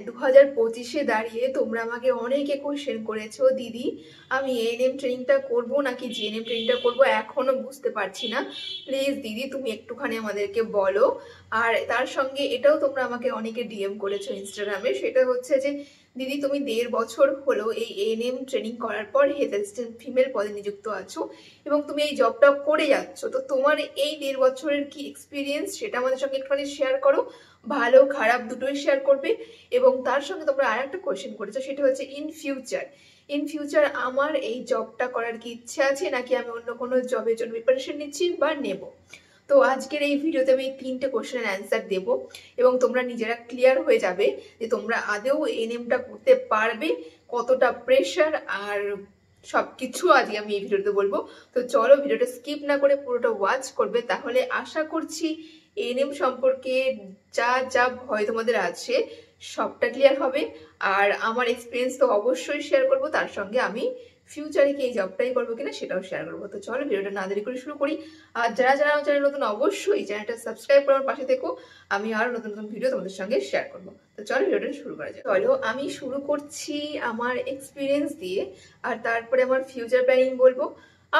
2025-এ দাঁড়িয়ে তোমরা আমাকে অনেকে কোশ্চেন করেছো, দিদি আমি এএনএম ট্রেনিংটা করব নাকি জিএনএম ট্রেনিংটা করব, এখনো বুঝতে পারছি না। প্লিজ দিদি তুমি একটুখানি আমাদেরকে বলো। আর তার সঙ্গে এটাও তোমরা আমাকে অনেকে ডিএম করেছো ইনস্টাগ্রামে, সেটা হচ্ছে যে দিদি তুমি 1.5 বছর হলো এই এএনএম ট্রেনিং করার পর হেলথ অ্যাসিস্ট্যান্ট ফিমেল পদে নিযুক্ত আছো এবং তুমি এই জবটা করে যাচ্ছ, তো তোমার এই 1.5 বছরের কি এক্সপিরিয়েন্স সেটা আমাদের সঙ্গে একটুখানি শেয়ার করো। ভালো খারাপ দুটোই শেয়ার করবে। এবং তার সঙ্গে তোমরা আর একটা কোয়েশ্চেন করেছো, সেটা হচ্ছে ইন ফিউচার আমার এই জবটা করার কি ইচ্ছা আছে নাকি আমি অন্য কোনো জবের জন্য প্রিপারেশন নিচ্ছি বা নেব। তো আজকের এই ভিডিওতে আমি 3টে কোশ্চেনের অ্যান্সার দেবো এবং তোমরা নিজেরা ক্লিয়ার হয়ে যাবে যে তোমরা আদৌ এএনএমটা করতে পারবে, কতটা প্রেশার আর সবকিছু আজকে আমি এই ভিডিওতে বলবো। তো চলো ভিডিওটা স্কিপ না করে পুরোটা ওয়াচ করবে, তাহলে আশা করছি এএনএম সম্পর্কে যা যা ভয় তোমাদের আছে সবটা ক্লিয়ার হবে। আর আমার এক্সপিরিয়েন্স তো অবশ্যই শেয়ার করব, তার সঙ্গে আমি ফিউচারে কি এই জবটাই করবো কিনা সেটাও শেয়ার করবো। তো চলো ভিডিওটা না দেরি করে শুরু করি। আর যারা যারা আমার চ্যানেল নতুন অবশ্যই চ্যানেলটা সাবস্ক্রাইব করার পাশে থেকো, আমি আরো নতুন নতুন ভিডিও তোমাদের সঙ্গে শেয়ার করবো। তো চলো ভিডিওটা শুরু করা যায়। চলো আমি শুরু করছি আমার এক্সপিরিয়েন্স দিয়ে, আর তারপরে আমার ফিউচার প্ল্যানিং বলবো।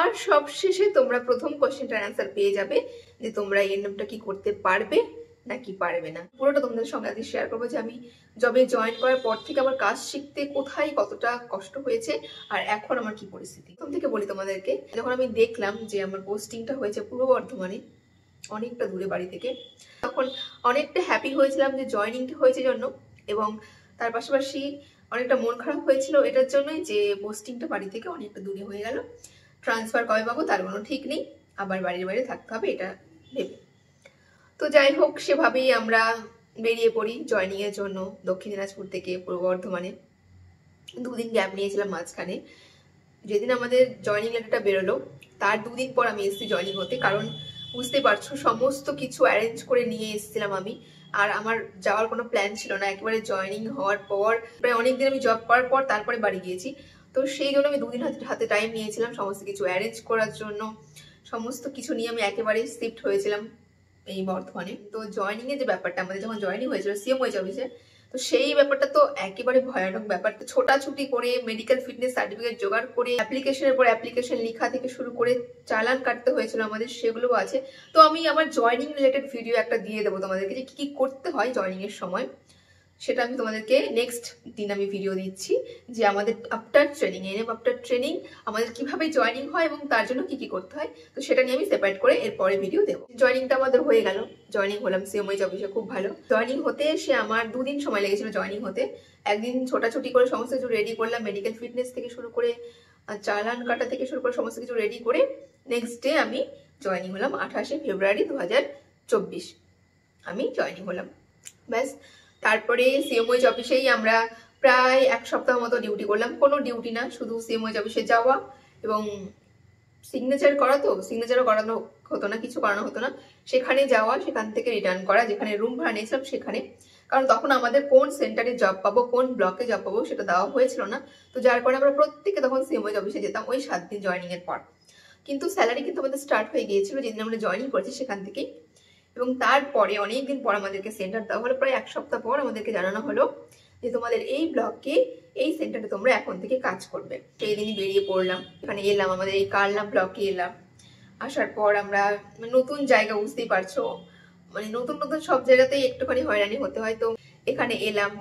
আর সবশেষে তোমরা প্রথম কোশ্চেনটার অ্যান্সার পেয়ে যাবে যে তোমরা এই এএনএমটা কি করতে পারবে নাকি পারবে না। পুরোটা তোমাদের সঙ্গে আজকে শেয়ার করবো যে আমি জবে জয়েন করার পর থেকে আমার কাজ শিখতে কোথায় কতটা কষ্ট হয়েছে আর এখন আমার কি পরিস্থিতি। প্রথম থেকে বলি তোমাদেরকে, যখন আমি দেখলাম যে আমার পোস্টিংটা হয়েছে পূর্ব বর্ধমানে, অনেকটা দূরে বাড়ি থেকে, তখন অনেকটা হ্যাপি হয়েছিলাম যে জয়েনিংটা হয়েছে জন্য, এবং তার পাশাপাশি অনেকটা মন খারাপ হয়েছিল এটার জন্যই যে পোস্টিংটা বাড়ি থেকে অনেকটা দূরে হয়ে গেল। ট্রান্সফার কবে পাবো তার কোনো ঠিক নেই, আবার বাড়ির বাইরে থাকতে হবে এটা ভেবে। তো যাই হোক, সেভাবেই আমরা বেরিয়ে পড়ি জয়েনিং এর জন্য দক্ষিণ দিনাজপুর থেকে পূর্ব বর্ধমানে। 2 দিন গ্যাপ নিয়েছিলাম মাঝখানে। যেদিন আমাদের জয়েনিং লেটারটা বেরোলো তার 2 দিন পর আমি এসেছি জয়েনিং হতে, কারণ বুঝতে পারছো সমস্ত কিছু অ্যারেঞ্জ করে নিয়ে এসেছিলাম আমি, আর আমার যাওয়ার কোনো প্ল্যান ছিল না। একেবারে জয়েনিং হওয়ার পর প্রায় অনেকদিন আমি জব করার পর তারপরে বাড়ি গিয়েছি, তো সেই জন্য আমি 2 দিন হাতে টাইম নিয়েছিলাম সমস্ত কিছু অ্যারেঞ্জ করার জন্য। সমস্ত কিছু নিয়ে আমি একেবারে শিফট হয়েছিলাম এই বর্ধমানে। তো জয়েনিং এর যে ব্যাপারটা, আমাদের যখন জয়েনিং হয়েছিল সিএম ওয়েজ অফিসে, তো সেই ব্যাপারটা তো একেবারে ভয়ানক ব্যাপার। তো ছোটাছুটি করে মেডিকেল ফিটনেস সার্টিফিকেট জোগাড় করে অ্যাপ্লিকেশনের পর অ্যাপ্লিকেশন লেখা থেকে শুরু করে চালান কাটতে হয়েছিল আমাদের, সেগুলো আছে। তো আমি আমার জয়েনিং রিলেটেড ভিডিও একটা দিয়ে দেবো তোমাদেরকে যে কি করতে হয় জয়েনিং এর সময়, সেটা আমি তোমাদেরকে নেক্সট দিন আমি ভিডিও দিচ্ছি যে আমাদের after training ANM after training আমাদের কিভাবে জয়েনিং হয় এবং তার জন্য কি কি করতে হয়, তো সেটা নিয়ে আমি সেপারেট করে এরপরে ভিডিও দেবো। জয়েনিংটা আমাদের হয়ে গেল, জয়েনিং হলাম সিএমওএইচ অফিসে, খুব ভালো। জয়েনিং হতে এসে আমার 2 দিন সময় লেগেছিল জয়েনিং হতে। একদিন ছোটাছুটি করে সমস্ত কিছু রেডি করলাম, মেডিকেল ফিটনেস থেকে শুরু করে চালান কাটা থেকে শুরু করে সমস্ত কিছু রেডি করে নেক্সট ডে আমি জয়েনিং হলাম 28শে ফেব্রুয়ারি 2024 আমি জয়েনিং হলাম। ব্যাস, তারপরে সিএমওএইচ অফিসেই আমরা প্রায় 1 সপ্তাহ মতো ডিউটি করলাম। কোনো ডিউটি না, শুধু সিএমওএইচ অফিসে যাওয়া এবং সিগনেচার করা, তো সিগনেচারও করানো হতো না, কিছু করানো হতো না। সেখানে যাওয়া, সেখান থেকে রিটার্ন করা, যেখানে রুম ভাড়া নিয়েছিলাম সেখানে। কারণ তখন আমাদের কোন সেন্টারে জব পাবো, কোন ব্লকে জব পাবো সেটা দেওয়া হয়েছিল না, তো যার কারণে আমরা প্রত্যেকে তখন সিএমওএইচ অফিসে যেতাম ওই 7 দিন জয়েনিং এর পর। কিন্তু স্যালারি কিন্তু আমাদের স্টার্ট হয়ে গিয়েছিল যেদিন আমরা জয়েনিং করেছি সেখান থেকেই। এবং তারপরে অনেকদিন পর আমাদেরকে সেন্টার দেওয়া হলো, প্রায় 1 সপ্তাহ পর আমাদেরকে জানানো হলো যে তোমাদের এই ব্লকে এই সেন্টারে তোমরা এখন থেকে কাজ করবে। সেই দিনই বেরিয়ে পড়লাম, এখানে এলাম, আমাদের এই কালনা ব্লকে এলাম। আসার পর আমরা নতুন জায়গা, বুঝতেই পারছো মানে নতুন নতুন সব জায়গাতেই একটুখানি হয়রানি হতে হয়। তো এখানে এলাম,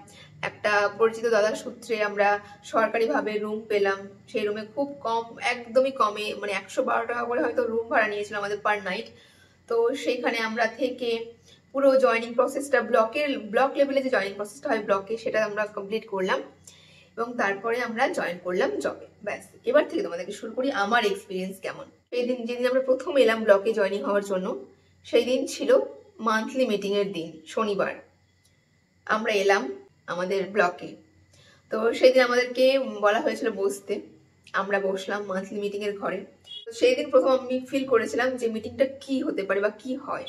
একটা পরিচিত দাদার সূত্রে আমরা সরকারিভাবে রুম পেলাম। সেই রুমে খুব কম, একদমই কমে, মানে 112 টাকা করে হয়তো রুম ভাড়া নিয়েছিল আমাদের পার নাইট। তো সেইখানে আমরা থেকে পুরো জয়েনিং প্রসেসটা ব্লক লেভেলে যে জয়েনিং প্রসেসটা হয় ব্লকে, সেটা আমরা কমপ্লিট করলাম এবং তারপরে আমরা জয়েন করলাম জবে। ব্যাস, এবার থেকে তোমাদেরকে শুরু করি আমার এক্সপিরিয়েন্স কেমন। সেই দিন যেদিন আমরা প্রথম এলাম ব্লকে জয়েনিং হওয়ার জন্য, সেই দিন ছিল মান্থলি মিটিং এর দিন, শনিবার আমরা এলাম আমাদের ব্লকে। তো সেই দিন আমাদেরকে বলা হয়েছিল বসতে, আমরা বসলাম মান্থলি মিটিং এর ঘরে। তো সেই দিন প্রথম আমি ফিল করেছিলাম যে মিটিংটা কি হতে পারে বা কি হয়।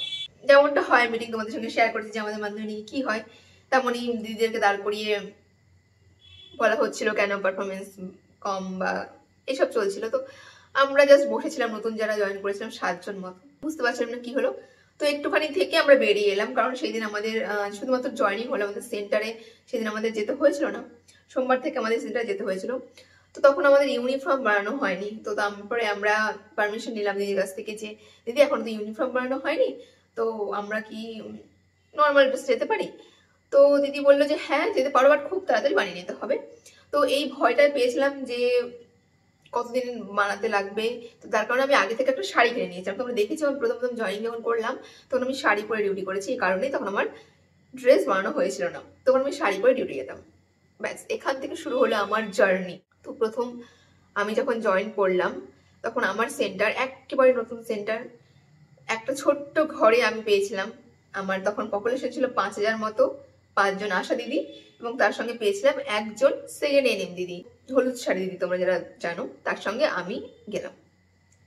যেমনটা হয় মিটিং, তোমাদের সঙ্গে শেয়ার করেছি যে আমাদের মান্থলি মিটিং কি হয়, তেমনই দিদিদেরকে দাঁড় করিয়ে বলা হচ্ছিল কেন পারফরমেন্স কম বা এসব চলছিল। তো আমরা জাস্ট বসেছিলাম, নতুন যারা জয়েন করেছিলাম 7 জন মতো, বুঝতে পারছিলাম না কি হলো। তো একটুখানি থেকে আমরা বেরিয়ে এলাম, কারণ সেদিন আমাদের শুধুমাত্র জয়েনিং হলো, আমাদের সেন্টারে সেদিন আমাদের যেতে হয়েছিল না, সোমবার থেকে আমাদের সেন্টারে যেতে হয়েছিল। তো তখন আমাদের ইউনিফর্ম বানানো হয়নি। তো তারপরে আমরা পারমিশন নিলাম দিদির কাছ থেকে যে দিদি এখন তো ইউনিফর্ম বানানো হয়নি, তো আমরা কি নর্মাল ড্রেস যেতে পারি? তো দিদি বললো যে হ্যাঁ যেতে পারো, বাট খুব তাড়াতাড়ি বানিয়ে নিতে হবে। তো এই ভয়টাই পেয়েছিলাম যে কতদিন বানাতে লাগবে। তো তার কারণে আমি আগে থেকে একটা শাড়ি কিনে নিয়েছিলাম। তোমরা দেখেছি আমি প্রথম প্রথম জয়েনিং যখন করলাম তখন আমি শাড়ি পরে ডিউটি করেছি, এই কারণেই তখন আমার ড্রেস বানানো হয়েছিল না, তখন আমি শাড়ি পরে ডিউটি যেতাম। ব্যাস এখান থেকে শুরু হলো আমার জার্নি। তো প্রথম আমি যখন জয়েন করলাম তখন আমার সেন্টার একেবারে নতুন সেন্টার, একটা ছোট্ট ঘরে আমি পেয়েছিলাম। আমার তখন পপুলেশন ছিল 5000 মতো, 5 জন আশা দিদি এবং তার সঙ্গে পেয়েছিলাম একজন সেকেন্ড এনএম দিদি, হলুদ শাড়ি দিদি তোমরা যারা জানো, তার সঙ্গে আমি গেলাম।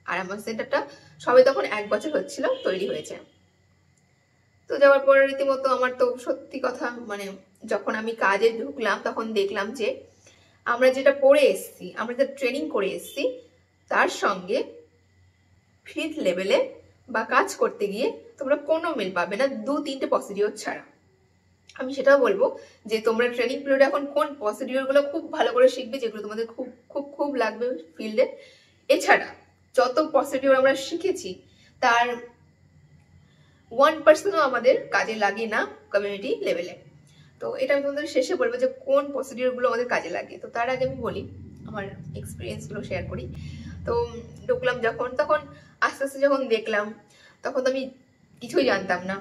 আর আমার সেন্টারটা সবে তখন 1 বছর হচ্ছিল তৈরি হয়েছে। তো যাওয়ার পরে রীতিমতো আমার তো সত্যি কথা মানে যখন আমি কাজে ঢুকলাম তখন দেখলাম যে আমরা যেটা পড়ে এসছি, আমরা যেটা ট্রেনিং করে এসছি, তার সঙ্গে ফিল্ড লেভেলে বা কাজ করতে গিয়ে তোমরা কোনো মিল পাবে না 2-3টে প্রসিডিওর ছাড়া। আমি সেটাও বলবো যে তোমরা ট্রেনিং পিরিয়ডে এখন কোন প্রসিডিওর গুলো খুব ভালো করে শিখবে, যেগুলো তোমাদের খুব খুব খুব লাগবে ফিল্ডে। এছাড়া যত প্রসিডিওর আমরা শিখেছি তার 1%ও আমাদের কাজে লাগে না কমিউনিটি লেভেলে। তো এটা আমি তোমাদের শেষে বলবো যে কোন প্রসিডিওর গুলো আমাদের কাজে লাগে। তো তার আগে আমি বলি আমার এক্সপিরিয়েন্স গুলো শেয়ার করি। তো ঢুকলাম যখন, তখন আস্তে আস্তে যখন দেখলাম তখন তো আমি কিছুই জানতাম না।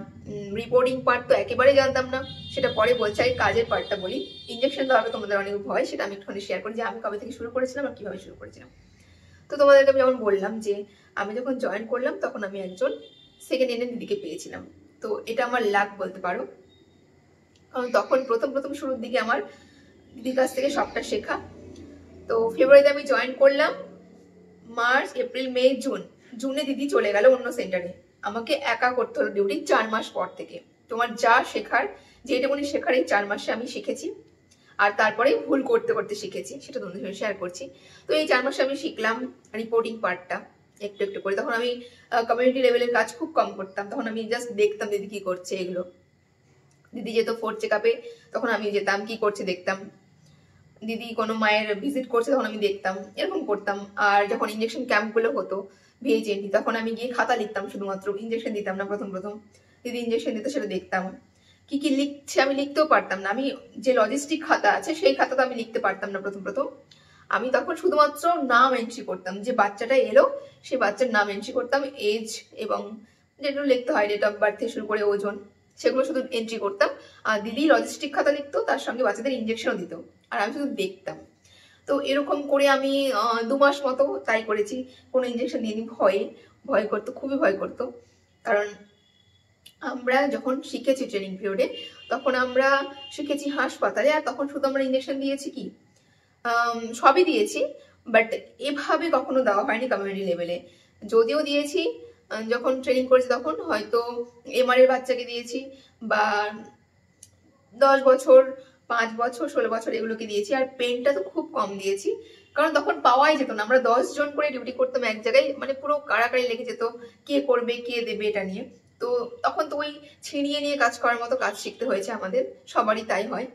রিপোর্টিং পার্ট তো একেবারেই জানতাম না, সেটা পরে বলছি। আগে কাজের পার্টটা বলি। ইঞ্জেকশন দেওয়া হবে তোমাদের অনেক ভয়, সেটা আমি একটুখানি শেয়ার করি যে আমি কবে থেকে শুরু করেছিলাম আর কিভাবে শুরু করেছিলাম। তো তোমাদেরকে আমি যেমন বললাম যে আমি যখন জয়েন করলাম তখন আমি একজন সেকেন্ড এনএম দিদিকে পেয়েছিলাম। তো এটা আমার লাক বলতে পারো, কারণ তখন প্রথম প্রথম শুরুর দিকে আমার দিদির কাছ থেকে সবটা শেখা। তো ফেব্রুয়ারিতে আমি জয়েন করলাম, মার্চ এপ্রিল মে জুনে দিদি চলে গেল অন্য সেন্টারে। আমাকে একা করতে হলো ডিউটি 4 মাস পর থেকে। তোমার যা শেখার, যেটুকুনি শেখার এই 4 মাসে আমি শিখেছি, আর তারপরে ভুল করতে করতে শিখেছি, সেটা তোমাদের সঙ্গে শেয়ার করছি। তো এই 4 মাসে আমি শিখলাম রিপোর্টিং পার্টটা একটু একটু করে। তখন আমি কমিউনিটি লেভেলের কাজ খুব কম করতাম, তখন আমি জাস্ট দেখতাম দিদি কি করছে এগুলো। দিদি যেত 4 চেকআপে, তখন আমি যেতাম কি করছে দেখতাম। দিদি কোনো মায়ের ভিজিট করছে তখন আমি দেখতাম, এরকম করতাম। আর যখন ইঞ্জেকশন ক্যাম্পগুলো হতো ভিএইচএনটি, তখন আমি গিয়ে খাতা লিখতাম, শুধুমাত্র ইঞ্জেকশন দিতাম না। প্রথম প্রথম দিদি ইঞ্জেকশন দিত সেটা দেখতাম, কি কি লিখছে আমি লিখতেও পারতাম না। আমি যে লজিস্টিক খাতা আছে সেই খাতা তো আমি লিখতে পারতাম না প্রথম প্রথম। আমি তখন শুধুমাত্র নাম এন্ট্রি করতাম, যে বাচ্চাটা এলো সেই বাচ্চার নাম এন্ট্রি করতাম, এজ এবং যেগুলো লিখতে হয় ডেট অফ বার্থ থেকে শুরু করে ওজন, সেগুলো শুধু এন্ট্রি করতাম। আর দিদি লজিস্টিক খাতা লিখতো, তার সঙ্গে বাচ্চাদের ইঞ্জেকশনও দিত, আর আমি শুধু দেখতাম। তো এরকম করে আমি 2 মাস মতো তাই করেছি। কোনো ইঞ্জেকশন দিইনি, ভয় করতো, খুবই ভয় করতো। কারণ আমরা যখন শিখেছি ট্রেনিং পিরিয়ডে তখন আমরা শিখেছি হাসপাতালে, আর তখন শুধু আমরা ইঞ্জেকশন দিয়েছি কি সবই দিয়েছি, বাট এভাবে কখনো দেওয়া হয়নি কমিউনিটি লেভেলে। যদিও দিয়েছি যখন ট্রেনিং করেছি তখন হয়তো এমআর এর বাচ্চাকে দিয়েছি, বা 10 বছর, 5 বছর, 16 বছর এগুলোকে দিয়েছি। আর পেনটা তো খুব কম দিয়েছি, কারণ তখন পাওয়াই যেত না। আমরা 10 জন করে ডিউটি করতাম এক জায়গায়, মানে পুরো কাড়াকাড়ি লেগে যেত কে করবে কে দেবে এটা নিয়ে। তো তখন তো ওই ছিনিয়ে নিয়ে কাজ করার মতো কাজ শিখতে হয়েছে আমাদের, সবারই তাই হয়।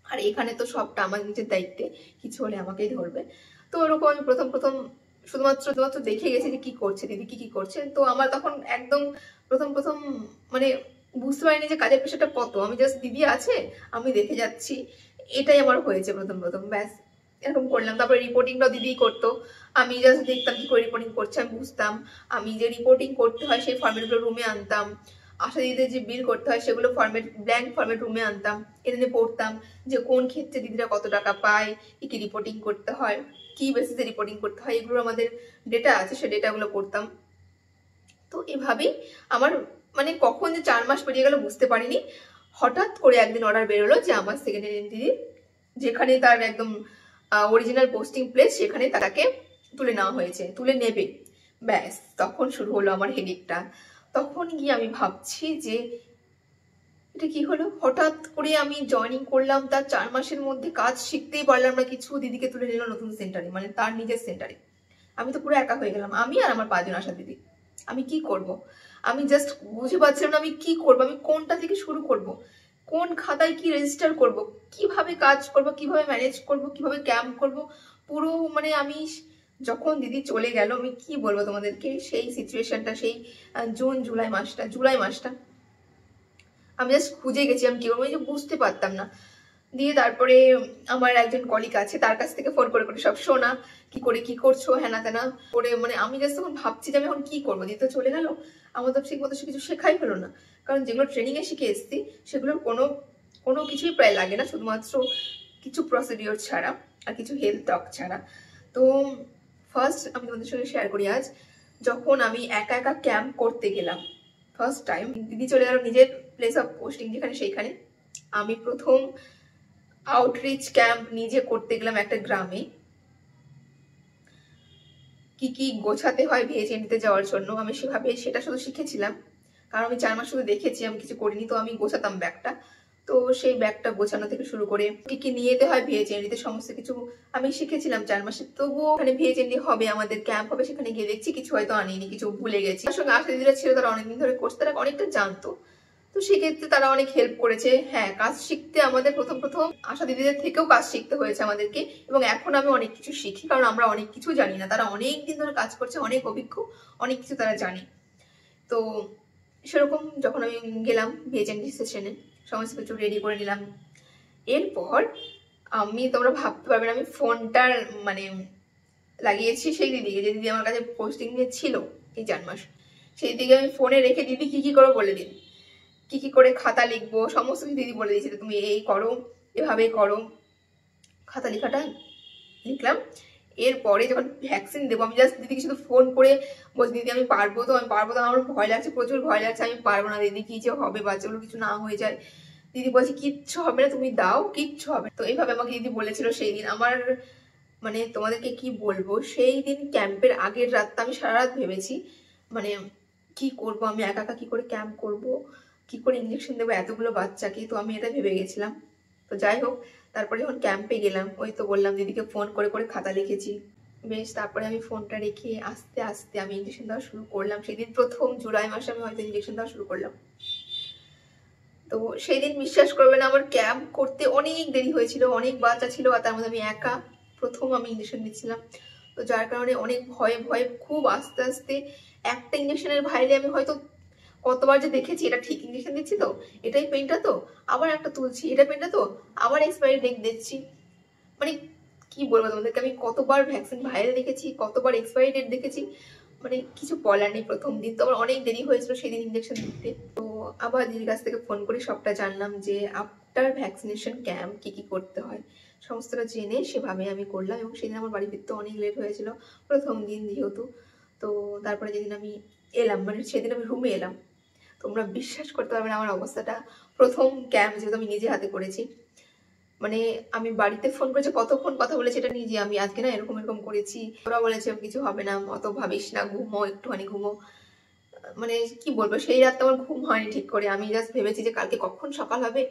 আর এখানে তো সবটা আমার নিজের দায়িত্বে, কিছু হলে আমাকেই ধরবে। তো ওরকম আমি প্রথম প্রথম শুধুমাত্র দেখে গেছি যে কি করছে দিদি, কি কি করছে। তো আমার তখন একদম প্রথম প্রথম মানে বুঝতে পারিনি যে কাজের পেশাটা কত। আমি জাস্ট দিদি আছে আমি দেখে যাচ্ছি, এটাই আমার হয়েছে প্রথম প্রথম। ব্যাস এরকম করলাম। তারপরে রিপোর্টিংটাও দিদি করতো, আমি জাস্ট দেখতাম কি করে রিপোর্টিং করছে, আমি বুঝতাম। আমি যে রিপোর্টিং করতে হয় সেই ফর্মেটগুলো রুমে আনতাম, আশা দিদিদের যে বিল করতে হয় সেগুলো ফর্মেট, ব্ল্যাঙ্ক ফর্মেট রুমে আনতাম, এনে পড়তাম যে কোন ক্ষেত্রে দিদিরা কত টাকা পায়, কি কি রিপোর্টিং করতে হয়, কি বেসিসে রিপোর্টিং করতে হয়, এগুলো আমাদের ডেটা আছে, সেই ডেটাগুলো করতাম। তো এভাবেই আমার মানে কখন যে 4 মাস পেরিয়ে গেল বুঝতে পারিনি। হঠাৎ করে একদিন অর্ডার বেরোলো যে আমার সেকেন্ড এনএম দিদি যেখানে তার একদম অরিজিনাল পোস্টিং প্লেস সেখানে তাকে তুলে নেওয়া হয়েছে, তুলে নেবে। ব্যাস তখন শুরু হলো আমার হেডেকটা। তখন গিয়ে আমি ভাবছি যে এটা কি হলো, হঠাৎ করে আমি জয়েনিং করলাম, তার 4 মাসের মধ্যে কাজ শিখতেই পারলাম না কিছু, দিদিকে তুলে নিল নতুন সেন্টারে, মানে তার নিজের সেন্টারে। আমি তো পুরো একা হয়ে গেলাম, আমি আর আমার 5 জন আশা দিদি। আমি কি করব? আমি জাস্ট বুঝে পাচ্ছিলাম না আমি কি করবো, আমি কোনটা থেকে শুরু করব, কোন খাতায় কি রেজিস্টার করব, কিভাবে কাজ করব, কিভাবে ম্যানেজ করব, কিভাবে ক্যাম্প করব। পুরো মানে আমি যখন দিদি চলে গেল, আমি কি বলবো তোমাদেরকে, সেই সিচুয়েশনটা, সেই জুলাই মাসটা আমি জাস্ট খুঁজে গেছি আমি কি করবো, যে বুঝতে পারতাম না। দিয়ে তারপরে আমার একজন কলিগ আছে, তার কাছ থেকে ফোন করে করে সব শোনা, কি করে কি করছো হ্যানা তেনা করে, মানে আমি জাস্ট তখন ভাবছি যে আমি এখন কি করবো, দিয়ে তো চলে গেল, আমার তো ঠিক মতো কিছু শেখাই হলো না। কারণ যেগুলো ট্রেনিং এ শিখে এসেছি সেগুলোর কোনো কিছুই প্রায় লাগে না, শুধুমাত্র কিছু প্রসিডিওর ছাড়া আর কিছু হেলথ টক ছাড়া। তো ফার্স্ট আমি তোমাদের সঙ্গে শেয়ার করি আজ, যখন আমি একা একা ক্যাম্প করতে গেলাম ফার্স্ট টাইম, দিদি চলে গেল নিজের প্লেস অফ পোস্টিং যেখানে, সেইখানে আমি প্রথম আউটরিচ ক্যাম্প নিজে করতে গেলাম একটা গ্রামে। কি কি গোছাতে হয় ভিএইচএনডিতে যাওয়ার জন্য আমি সেটা শুধু শিখেছিলাম, কারণ আমি 4 মাস শুধু দেখেছি, আমি কিছু করিনি। তো আমি গোছাতাম ব্যাগটা, তো সেই ব্যাগটা গোছানো থেকে শুরু করে কি কি নিয়ে যেতে হয় ভিএইচএনডিতে সমস্ত কিছু আমি শিখেছিলাম 4 মাসে। তবুও ওখানে ভিএইচএনডি হবে, আমাদের ক্যাম্প হবে, সেখানে গিয়ে দেখছি কিছু হয়তো আনিনি, কিছু ভুলে গেছি। তার সঙ্গে আশা দিদিরা ছিল, তারা অনেকদিন ধরে করছে, তারা অনেকটা জানতো, তো সেক্ষেত্রে তারা অনেক হেল্প করেছে। হ্যাঁ, কাজ শিখতে আমাদের প্রথম আশা দিদিদের থেকেও কাজ শিখতে হয়েছে আমাদেরকে, এবং এখন আমি অনেক কিছু শিখি, কারণ আমরা অনেক কিছু জানি না, তারা অনেক দিন ধরে কাজ করছে, অনেক অভিজ্ঞ, অনেক কিছু তারা জানে। তো সেরকম যখন আমি গেলাম ভিএইচএনডি সেশনে, সমস্ত কিছু রেডি করে নিলাম। এরপর তোমরা ভাবতে পারবে না, আমি ফোনটার মানে লাগিয়েছি সেই দিদিকে, যে দিদি আমার কাছে পোস্টিং নিয়ে ছিল এই 4 মাস, সেই দিকে আমি ফোনে রেখে দিদি কি কি করো বলে দিন, কি কি করে খাতা লিখবো সমস্ত কিছু দিদি বলে দিয়েছিল, তুমি এই করো, এভাবে করো। খাতা লেখাটা লিখলাম। এরপরে যখন ভ্যাকসিন দেবো, আমি জাস্ট দিদিকে শুধু ফোন করে বলছি, দিদি আমি পারবো তো, আমার ভয় লাগছে, প্রচুর ভয় লাগছে, আমি পারবো না দিদি, কি যে হবে, বাচ্চাগুলো কিছু না হয়ে যায়। দিদি বলছে কিচ্ছু হবে না, তুমি দাও, কিচ্ছু হবে। তো এইভাবে আমাকে দিদি বলেছিল সেই দিন। আমার মানে তোমাদেরকে কি বলবো, সেই দিন ক্যাম্পের আগের রাতটা আমি সারা রাত ভেবেছি, মানে কি করব আমি একা একা, কি করে ক্যাম্প করব, কি করে ইঞ্জেকশন দেবো এতগুলো বাচ্চাকে। তো আমি এটা ভেবে গেছিলাম। তো যাই হোক, তারপরে যখন ক্যাম্পে গেলাম, ওই তো বললাম দিদিকে ফোন করে করে খাতা লিখেছি বেশ। তারপরে আমি ফোনটা রেখে আস্তে আস্তে আমি ইঞ্জেকশন দেওয়া শুরু করলাম। সেদিন প্রথম জুলাই মাসে আমি হয়তো ইঞ্জেকশন দেওয়া শুরু করলাম। তো সেই দিন বিশ্বাস করবে না, আমার ক্যাম্প করতে অনেক দেরি হয়েছিল, অনেক বাচ্চা ছিল, আর তার মধ্যে আমি একা প্রথম আমি ইঞ্জেকশন দিচ্ছিলাম। তো যার কারণে অনেক ভয়ে ভয়ে খুব আস্তে আস্তে, একটা ইঞ্জেকশনের ভাইলে আমি হয়তো কতবার যে দেখেছি, এটা ঠিক ইঞ্জেকশন দিচ্ছি তো, এটাই পেনটা তো, আবার একটা তুলছি, এটা পেনটা তো, আবার এক্সপায়ারি ডেট দেখছি। মানে কি বলবো তোমাদেরকে, আমি কতবার ভ্যাকসিন ভাইরাল দেখেছি, কতবার এক্সপায়ারি ডেট দেখেছি, মানে কিছু বলার নেই। প্রথম দিন তো আমার অনেক দেরি হয়েছিল সেদিন ইঞ্জেকশন দিতে। তো আবার দিদির কাছ থেকে ফোন করে সবটা জানলাম, যে আফটার ভ্যাকসিনেশন ক্যাম্প কি কি করতে হয় সমস্তটা জেনে সেভাবে আমি করলাম। এবং সেদিন আমার বাড়ি ফিরতে অনেক লেট হয়েছিল, প্রথম দিন যেহেতু। তো তারপরে যেদিন আমি এলাম, মানে সেদিন আমি রুমে এলাম, তোমরা বিশ্বাস করতে পারবে না আমার অবস্থাটা। প্রথম ক্যাম্প যেহেতু আমি নিজে হাতে করেছি, মানে আমি বাড়িতে ফোন করেছি, কতক্ষণ কথা বলেছি এটা নিজে, আমি আজকে না এরকম এরকম করেছি, ওরা বলেছে কিছু হবে না, অত ভাবিস না, ঘুমো একটুখানি ঘুমো। মানে কি বলবো, সেই রাতটা আমার ঘুম হয়নি ঠিক করে। আমি জাস্ট ভেবেছি যে কালকে কখন সকাল হবে,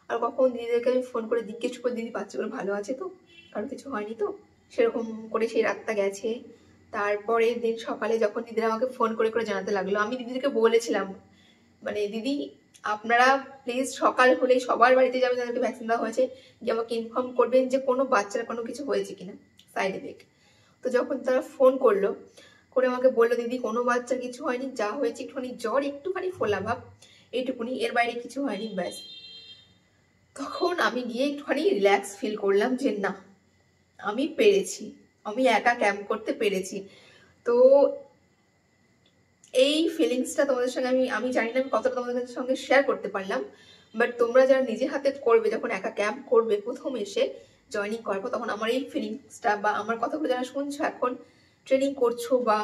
আর কখন দিদিদেরকে আমি ফোন করে জিজ্ঞেস করে, দিদি বাচ্চাগুলো ভালো আছে তো, কারো কিছু হয়নি তো, সেরকম করে সেই রাতটা গেছে। তারপরের দিন সকালে যখন দিদিরা আমাকে ফোন করে করে জানাতে লাগলো, আমি দিদিদেরকে বলেছিলাম, মানে দিদি আপনারা প্লিজ সকাল হলেই সবার বাড়িতে যাবেন যাদেরকে ভ্যাকসিন দেওয়া হয়েছে, গিয়ে আমাকে ইনফর্ম করবেন যে কোনো বাচ্চার কোনো কিছু হয়েছে কিনা, সাইড এফেক্ট। তো যখন তারা ফোন করলো করে আমাকে বললো, দিদি কোনো বাচ্চার কিছু হয়নি, যা হয়েছে একটুখানি জ্বর, একটুখানি ফোলা ভাব, এইটুকুনি, এর বাইরে কিছু হয়নি, ব্যাস। তখন আমি গিয়ে একটুখানি রিল্যাক্স ফিল করলাম, যে না আমি পেরেছি, আমি একা ক্যাম্প করতে পেরেছি। তো এই ফিলিংসটা তোমাদের সঙ্গে আমি জানি না আমি কতটা তোমাদের সঙ্গে শেয়ার করতে পারলাম, বাট তোমরা যারা নিজে হাতে করবে, যখন একা ক্যাম্প করবে প্রথম এসে জয়নিং করবো, তখন আমার এই ফিলিংসটা বা আমার কথাগুলো যারা শুনছো, এখন ট্রেনিং করছো বা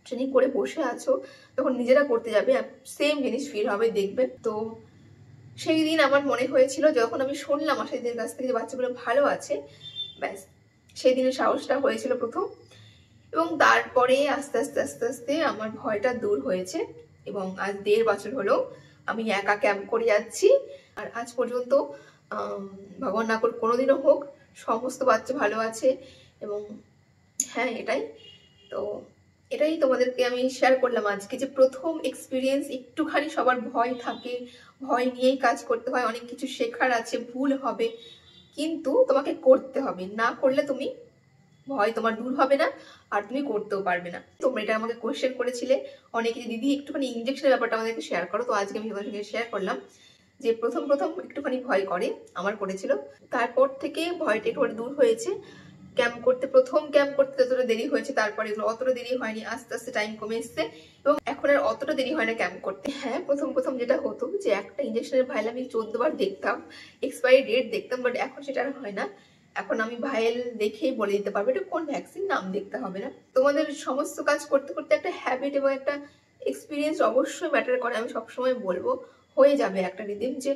ট্রেনিং করে বসে আছো, যখন নিজেরা করতে যাবে সেম জিনিস ফিল হবে, দেখবে। তো সেই দিন আমার মনে হয়েছিল, যখন আমি শুনলাম আশাদের কাছ থেকে যে বাচ্চাগুলো ভালো আছে, ব্যাস সেই দিনের সাহসটা হয়েছিল প্রথম। এবং তারপরে আস্তে আস্তে আস্তে আস্তে আমার ভয়টা দূর হয়েছে, এবং আজ 1.5 বছর হলো আমি একা ক্যাম্প করে যাচ্ছি। আর আজ পর্যন্ত ভগবান না করুক কোনোদিনও হোক, সমস্ত বাচ্চা ভালো আছে। এবং হ্যাঁ এটাই তো, এটাই তোমাদেরকে আমি শেয়ার করলাম আজকে, যে প্রথম এক্সপিরিয়েন্স একটুখানি সবার ভয় থাকে, ভয় নিয়েই কাজ করতে হয়, অনেক কিছু শেখার আছে, ভুল হবে, কিন্তু তোমাকে করতে হবে। না করলে তুমি ভয় তোমার দূর হবে না, আর তুমি করতেও পারবে না। তোমরা এটা আমাকে কোয়েশ্চেন করেছিলে অনেকে, দিদি একটুখানি ইঞ্জেকশনের ব্যাপারটা আমাদেরকে শেয়ার করো। তো আজকে আমি তোমাদের সঙ্গে শেয়ার করলাম যে প্রথম প্রথম একটুখানি ভয় করে, আমার করেছিল, তারপর থেকে ভয়টা একটু দূর হয়েছে। ক্যাম্প করতে, প্রথম ক্যাম্প করতে যতটা দেরি হয়েছে, তারপরে এগুলো অতটা দেরি হয়নি, আস্তে আস্তে টাইম কমে এসছে এবং এখন আর অতটা দেরি হয় না ক্যাম্প করতে। হ্যাঁ, প্রথম প্রথম যেটা হতো যে একটা ইঞ্জেকশনের ভাইল আমি 14 বার দেখতাম, এক্সপায়ারি ডেট দেখতাম, বাট এখন সেটা আর হয় না। এখন আমি ভাইল দেখেই বলে দিতে পারবো এটা কোন ভ্যাকসিন, নাম দেখতে হবে না। তোমাদের সমস্ত কাজ করতে করতে একটা হ্যাবিট এবং একটা এক্সপিরিয়েন্স অবশ্যই ম্যাটার করে। আমি সবসময় বলবো হয়ে যাবে একটা রিদিম, যে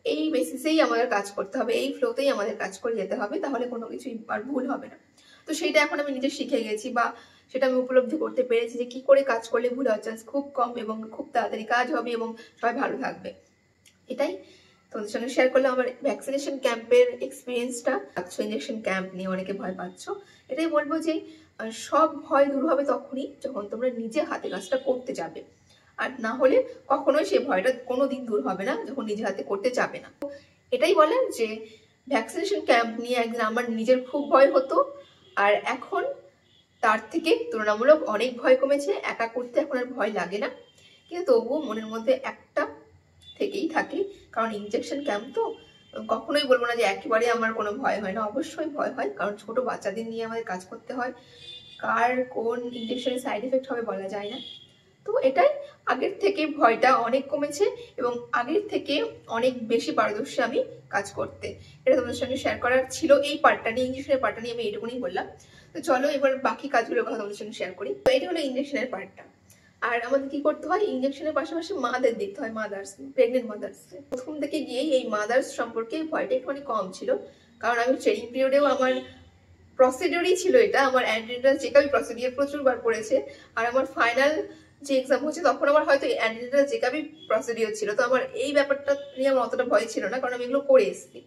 এই বেসিসেই আমাদের কাজ করতে হবে, এই ফ্লোতেই আমাদের কাজ করে যেতে হবে, তাহলে কোনো কিছুই আর ভুল হবে না। তো সেইটা এখন আমি নিজে শিখে গেছি, বা সেটা আমি উপলব্ধি করতে পেরেছি যে কি করে কাজ করলে ভুল হওয়ার চান্স খুব কম এবং খুব তাড়াতাড়ি কাজ হবে এবং সবাই ভালো থাকবে। এটাই তোমাদের সঙ্গে শেয়ার করলাম আমার ভ্যাকসিনেশন ক্যাম্পের এক্সপিরিয়েন্সটা। ইঞ্জেকশন ক্যাম্প নিয়ে অনেকে ভয় পাচ্ছ, এটাই বলবো যে সব ভয় দূর হবে তখনই যখন তোমরা নিজে হাতে কাজটা করতে যাবে, আর না হলে কখনোই সেই ভয়টা কোনোদিন দূর হবে না যখন নিজে হাতে করতে যাবে না। এটাই বলেন যে ভ্যাকসিনেশন ক্যাম্প নিয়ে একদিন আমার নিজের খুব ভয় হতো, আর এখন তার থেকে তুলনামূলক অনেক ভয় কমেছে, একা করতে এখন আর ভয় লাগে না, কিন্তু তবুও মনের মধ্যে একটা থেকেই থাকে, কারণ ইনজেকশন ক্যাম্প তো কখনোই বলবো না যে একেবারে আমার কোনো ভয় হয় না, অবশ্যই ভয় হয়, কারণ ছোট বাচ্চাদের নিয়ে আমাদের কাজ করতে হয়, কার কোন ইনজেকশনের সাইড এফেক্ট হবে বলা যায় না। তো এটাই, আগের থেকে ভয়টা অনেক কমেছে এবং আগের থেকে অনেক বেশি পারদর্শী আমি কাজ করতে। এটা তোমাদের সঙ্গে শেয়ার করার ছিল, এই পার্টটা নিয়ে, ইঞ্জেকশনের পার্টটা নিয়ে আমি এইটুকুনি বললাম। তো চলো এবার বাকি কাজগুলোর কথা তোমাদের সঙ্গে শেয়ার করি। তো এটা হলো ইঞ্জেকশনের পার্টটা। আর আমাদের কি করতে হয়, ইঞ্জেকশনের পাশাপাশি মাদের দেখতে হয়, মাদার্স, প্রেগনেন্ট মাদার্স। প্রথম থেকে গিয়েই এই মাদার্স সম্পর্কে ভয়টা একটুখানি কম ছিল, কারণ আমি ট্রেনিং পিরিয়ডেও আমার প্রসিডিওরই ছিল এটা, আমার অ্যান্টিনেটাল চেকআপই প্রসিডিওর প্রচুরবার পড়েছে, আর আমার ফাইনাল যে এক্সাম হচ্ছে তখন আমার হয়তো অ্যান্টিনেটাল চেকআপই প্রসিডিওর ছিল। তো আমার এই ব্যাপারটা নিয়ে আমার অতটা ভয় ছিল না, কারণ আমি এগুলো করে এসেছি।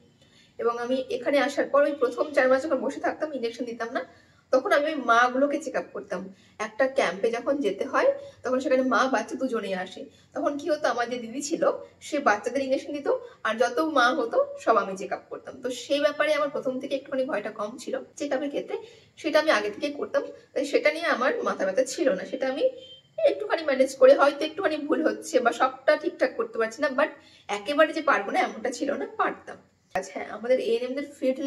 এবং আমি এখানে আসার পর ওই প্রথম 4 মাস যখন বসে থাকতাম, ইঞ্জেকশন দিতাম না, তখন আমি ওই মাগুলোকে চেক আপ করতাম। একটা ক্যাম্পে যখন যেতে হয় তখন সেখানে মা বাচ্চা দুজনেই আসে, তখন কি হতো, আমার যে দিদি ছিল সে বাচ্চাদের ইঞ্জেকশন দিত, আর যত মা হতো সব আমি চেক আপ করতাম। তো সেই ব্যাপারে আমার প্রথম থেকে একটুখানি ভয়টা কম ছিল চেক আপের ক্ষেত্রে, সেটা আমি আগে থেকে করতাম, তাই সেটা নিয়ে আমার মাথা ব্যথা ছিল না। সেটা আমি একটুখানি ম্যানেজ করে, হয়তো একটুখানি ভুল হচ্ছে বা সবটা ঠিকঠাক করতে পারছি না, বাট একেবারে যে পারবো না এমনটা ছিল না, পারতাম। আচ্ছা হ্যাঁ, আমাদের এএনএমদের ফিল্ড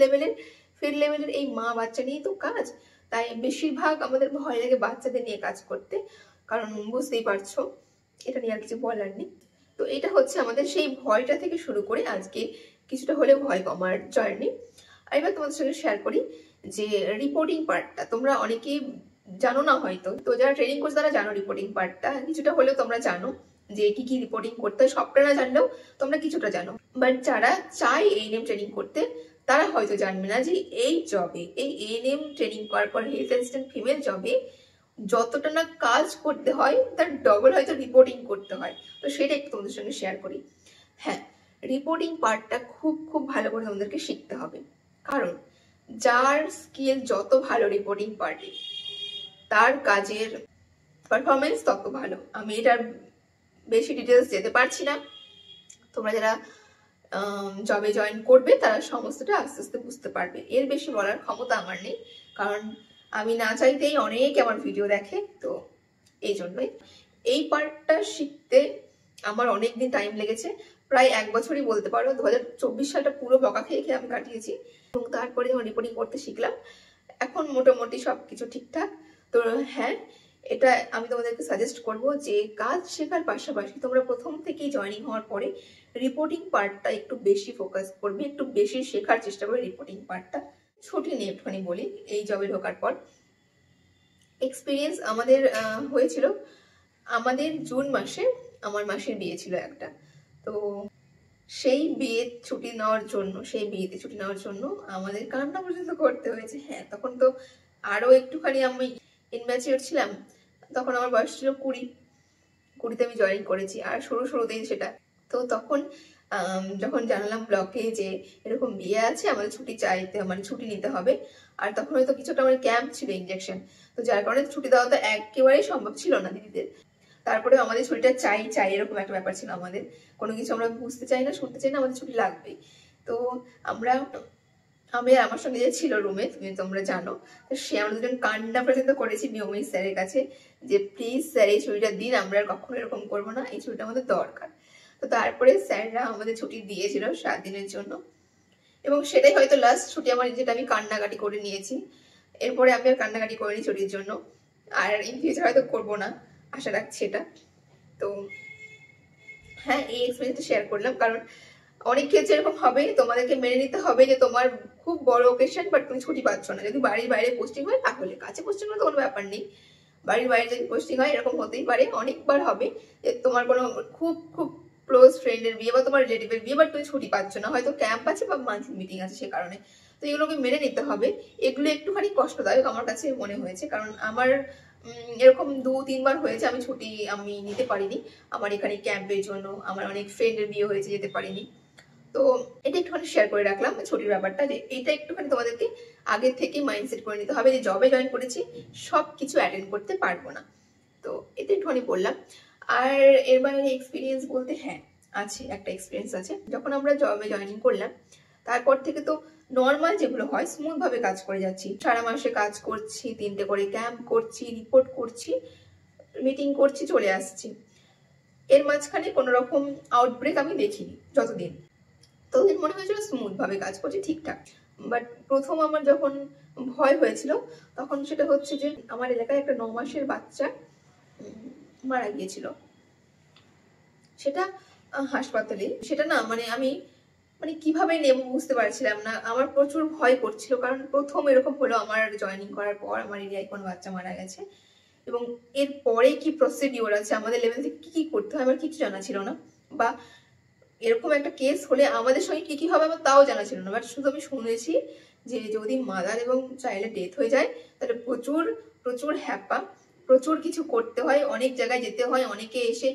লেভেলের এই মা বাচ্চা নিয়েই তো কাজ, তাই বেশিরভাগ আমাদের ভয় লাগে বাচ্চাদের নিয়ে কাজ করতে, কারণ বুঝতেই পারছো, এটা নিয়ে আর কিছু বলার নেই। তো এটা হচ্ছে আমাদের সেই ভয়টা থেকে শুরু করে আজকে কিছুটা হলেও ভয় কমার জার্নি। আর এবার তোমাদের সঙ্গে শেয়ার করি যে রিপোর্টিং পার্টটা তোমরা অনেকেই জানো না হয়তো, তো যারা ট্রেনিং করছে তারা জানো রিপোর্টিং পার্টটা, কিছুটা হলেও তোমরা জানো যে কি কি রিপোর্টিং করতে হয়, সবটা না জানলেও তোমরা কিছুটা জানো। বাট যারা চায় এএনএম ট্রেনিং করতে তারা হয়তো জানবে না যে এই জবে, এই এএনএম ট্রেনিং করার পর হেলথ অ্যাসিস্ট্যান্ট ফিমেল জবে যতটা না কাজ করতে হয় তার ডবল হয়তো রিপোর্টিং করতে হয়। তো সেটা একটু তোমাদের সঙ্গে শেয়ার করি। হ্যাঁ, রিপোর্টিং পার্টটা খুব খুব ভালো করে তোমাদেরকে শিখতে হবে, কারণ যার স্কিল যত ভালো রিপোর্টিং পার্টে, তার কাজের পারফরমেন্স তত ভালো। আমি এটার বেশি ডিটেলস যেতে পারছি না, তোমরা যারা জবে জয়েন করবে তারা সমস্তটা আস্তে আস্তে বুঝতে পারবে, এর বেশি বলার ক্ষমতা আমার নেই, কারণ আমি না চাইতেই অনেকে আমার ভিডিও দেখে, তো এই জন্যই। এই পার্টটা শিখতে আমার অনেক দিন টাইম লেগেছে, প্রায় 1 বছরই বলতে পারো। 2024 সালটা পুরো বকা খেয়ে খেয়ে আমি কাটিয়েছি, এবং তারপরে যখন রিপোর্টিং করতে শিখলাম এখন মোটামুটি সবকিছু ঠিকঠাক। তো হ্যাঁ, এটা আমি তোমাদেরকে সাজেস্ট করব যে কাজ শেখার পাশাপাশি তোমরা প্রথম থেকেই জয়েনিং হওয়ার পরে রিপোর্টিং পার্টটা একটু বেশি ফোকাস করবে, একটু বেশি শেখার চেষ্টা করবে রিপোর্টিং পার্টটা। ছুটি নিয়ে একটুখানি বলি, এই জবে ঢোকার পর এক্সপিরিয়েন্স আমাদের হয়েছিল, আমাদের জুন মাসে আমার মাসির বিয়ে ছিল একটা, তো সেই বিয়ে ছুটি নেওয়ার জন্য, সেই বিয়েতে ছুটি নেওয়ার জন্য আমাদের কান্না পর্যন্ত করতে হয়েছে। হ্যাঁ, তখন তো আরো একটুখানি আমি ইনম্যাচিওর ছিলাম, তখন আমার বয়স ছিল 20 আমি জয়েন করেছি, আর শুরুতেই সেটা। তো তখন যখন জানালাম ব্লকে যে এরকম বিয়ে আছে, আমাদের ছুটি চাইতে মানে ছুটি নিতে হবে, আর তখন হয়তো কিছুটা আমার ক্যাম্প ছিল ইঞ্জেকশন, তো যার কারণে ছুটি দেওয়া তো একেবারেই সম্ভব ছিল না দিদিদের। তারপরে আমাদের ছুটিটা চাই চাই এরকম একটা ব্যাপার ছিল আমাদের, কোনো কিছু আমরা বুঝতে চাই না শুনতে চাই না, আমাদের ছুটি লাগবেই। তো আমরা আমি আর আমার সঙ্গে যে ছিল রুমে, তোমরা জানো, তো সে আমরা দুজন কান্না পর্যন্ত করেছি নিয়মিত স্যারের কাছে যে প্লিজ স্যার এই ছুটিটা দিন, আমরা আর কখনো এরকম করবো না, এই ছুটিটা আমাদের দরকার। তো তারপরে স্যাররা আমাদের ছুটি দিয়েছিল 7 দিনের জন্য, এবং সেটাই হয়তো লাস্ট ছুটি আমার, যেটা আমি কান্নাকাটি করে নিয়েছি। এরপরে আমি আর কান্নাকাটি করিনি ছুটির জন্য, আর ইন ফিউচার হয়তো করবো না, আশা রাখছি এটা। তো হ্যাঁ, এই এক্সপিরিয়েন্সটা শেয়ার করলাম, কারণ অনেক ক্ষেত্রে এরকম হবে, তোমাদেরকে মেনে নিতে হবে যে তোমার খুব বড় ওকেশন বাট তুমি ছুটি পাচ্ছ না। যদি বাড়ির বাইরে পোস্টিং হয় তাহলে, কাছে পোস্টিং হলে তো কোনো ব্যাপার নেই, বাড়ির বাইরে যদি পোস্টিং হয় এরকম হতেই পারে, অনেকবার হবে যে তোমার কোনো খুব খুব ক্লোজ ফ্রেন্ডের বিয়ে বা তোমার রিলেটিভের বিয়ে, বাট তুমি ছুটি পাচ্ছ না, হয়তো ক্যাম্প আছে বা মান্থলি মিটিং আছে সে কারণে। তো এগুলোকে মেনে নিতে হবে। এগুলো একটুখানি কষ্টদায়ক আমার কাছে মনে হয়েছে, কারণ আমার এরকম 2-3 বার হয়েছে আমি ছুটি নিতে পারিনি আমার এখানে ক্যাম্পের জন্য, আমার অনেক ফ্রেন্ডের বিয়ে হয়েছে যেতে পারিনি। তো এটা একটুখানি শেয়ার করে রাখলাম ছুটির ব্যাপারটা, যে এটা একটুখানি তোমাদেরকে আগে থেকে মাইন্ডসেট করে নিতে হবে যে জবে জয়েন করেছি সব কিছু অ্যাটেন্ড করতে পারবো না। তো এটা একটুখানি বললাম। আর এর বাইরে এক্সপিরিয়েন্স বলতে হ্যাঁ আছে, একটা এক্সপিরিয়েন্স আছে। যখন আমরা জবে জয়েনিং করলাম তারপর থেকে তো নর্মাল যেগুলো হয় স্মুথ ভাবে কাজ করে যাচ্ছি, সারা মাসে কাজ করছি, 3টে করে ক্যাম্প করছি, রিপোর্ট করছি, মিটিং করছি, চলে আসছি। এর মাঝখানে কোনো রকম আউটব্রেক আমি দেখিনি যতদিন, ততদিন মনে হয়েছিল স্মুথ ভাবে কাজ করছি ঠিকঠাক। বাট প্রথম আমার যখন ভয় হয়েছিল তখন সেটা হচ্ছে যে আমার এলাকায় একটা 9 মাসের বাচ্চা মারা গিয়েছিল, সেটা হাসপাতালে। সেটা না মানে আমি কিভাবে নেব বুঝতে পারছিলাম না, আমার প্রচুর ভয় করছিল, কারণ প্রথম এরকম হলো আমার জয়েনিং করার পর আমার এরিয়ায় কোনো বাচ্চা মারা গেছে, এবং এর পরে কি প্রসিডিওর আছে, আমাদের লেভেল থেকে কি কি করতে হয় আমার কিছু জানা ছিল না, বা এরকম একটা কেস হলে আমাদের সঙ্গে কি কি হবে আমার তাও জানা ছিল না। বাট শুধু আমি শুনেছি যে যদি মাদার এবং চাইল্ডের ডেথ হয়ে যায় তাহলে প্রচুর প্রচুর হ্যাপা, প্রচুর কিছু করতে হয়, অনেক জায়গায় যেতে হয়, অনেকে এসে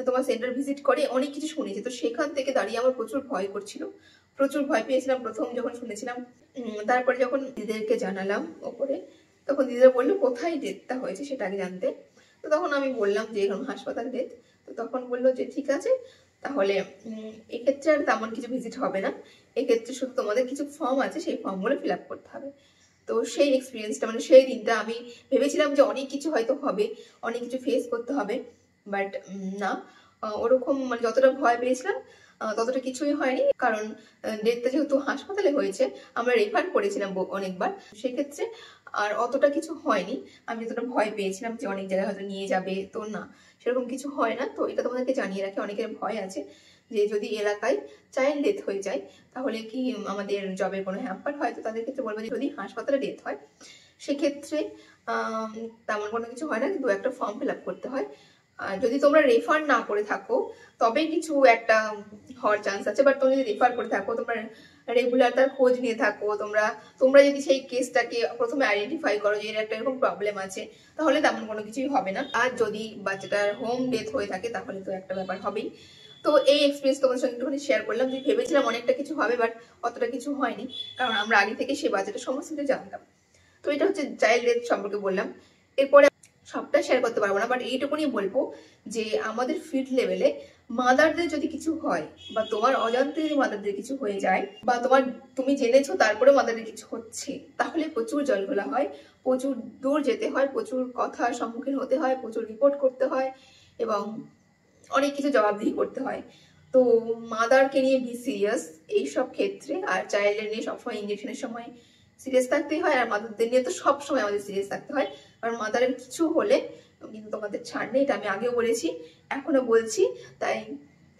তোমার সেন্টার ভিজিট করে, অনেক কিছু শুনেছি। তো সেখান থেকে দাঁড়িয়ে আমার প্রচুর ভয় করছিল, প্রচুর ভয় পেয়েছিলাম প্রথম যখন শুনেছিলাম। তারপরে যখন দিদিদেরকে জানালাম ওপরে, তখন দিদিরা বললো কোথায় ডেথটা হয়েছে সেটা আগে জানতে। তো তখন আমি বললাম যে এরকম হাসপাতাল ডেথ। তো তখন বললো যে ঠিক আছে, তাহলে এক্ষেত্রে আর তেমন কিছু ভিজিট হবে না, এক্ষেত্রে শুধু তোমাদের কিছু ফর্ম আছে সেই ফর্মগুলো ফিল আপ করতে হবে। তো সেই এক্সপিরিয়েন্সটা মানে সেই দিনটা আমি ভেবেছিলাম যে অনেক কিছু হয়তো হবে, অনেক কিছু ফেস করতে হবে, বাট না, ওরকম মানে যতটা ভয় পেয়েছিলাম ততটা কিছুই হয়নি। কারণ ডেটটা যেহেতু হাসপাতালে হয়েছে, আমরা রেফার করেছিলাম অনেকবার, সেক্ষেত্রে আর অতটা কিছু হয়নি। আমি যতটা ভয় পেয়েছিলাম যে অনেক জায়গায় হয়তো নিয়ে যাবে, তো না, সেরকম কিছু হয় না। তো এটা তোমাদেরকে জানিয়ে রাখি, অনেকের ভয় আছে যে যদি এলাকায় চাইল্ড ডেথ হয়ে যায় তাহলে কি আমাদের জবের কোনো হ্যাম্পার হয়। তো তাদের ক্ষেত্রে বলবো যে যদি হাসপাতালে ডেথ হয় সেক্ষেত্রে তেমন কোনো কিছু হয় না, কিন্তু একটা ফর্ম ফিল আপ করতে হয়। আর যদি তোমরা রেফার না করে থাকো তবে কিছু একটা হওয়ার চান্স আছে, বাট তোমরা যদি রেফার করে থাকো, তোমরা রেগুলার তার খোঁজ নিয়ে থাকো, তোমরা যদি সেই কেসটাকে প্রথমে আইডেন্টিফাই করো যে এর একটা এরকম প্রবলেম আছে, তাহলে তেমন কোনো কিছুই হবে না। আর যদি বাচ্চাটার হোম ডেথ হয়ে থাকে তাহলে তো একটা ব্যাপার হবেই। তো এই এক্সপিরিয়েন্স তোমার সঙ্গে একটুখানি শেয়ার করলাম, যে ভেবেছিলাম অনেকটা কিছু হবে বাট অতটা কিছু হয়নি, কারণ আমরা আগে থেকে সেই বাচ্চাটা সমস্ত কিছু জানতাম। তো এটা হচ্ছে চাইল্ড ডেথ সম্পর্কে বললাম। এরপরে সবটা শেয়ার করতে পারবো না, বাট এইটুকুনি বলবো যে আমাদের ফিল্ড লেভেলে মাদারদের যদি কিছু হয়, বা তোমার অজান্তে যদি মাদারদের কিছু হয়ে যায়, বা তুমি জেনেছো তারপরে মাদারদের কিছু হচ্ছে, তাহলে প্রচুর জলঘোলা হয়, প্রচুর দূর যেতে হয়, প্রচুর কথার সম্মুখীন হতে হয়, প্রচুর রিপোর্ট করতে হয়, এবং অনেক কিছু জবাবদিহি করতে হয়। তো মাদারকে নিয়ে বি সিরিয়াস এইসব ক্ষেত্রে, আর চাইল্ডের নিয়ে সবসময় ইঞ্জেকশনের সময় সিরিয়াস থাকতেই হয়, আর মাদারদের নিয়ে তো সবসময় আমাদের সিরিয়াস থাকতে হয়, কারণ মাদারের কিছু হলে কিন্তু তোমাদের ছাড় নেই। এটা আমি আগেও বলেছি, এখনো বলছি, তাই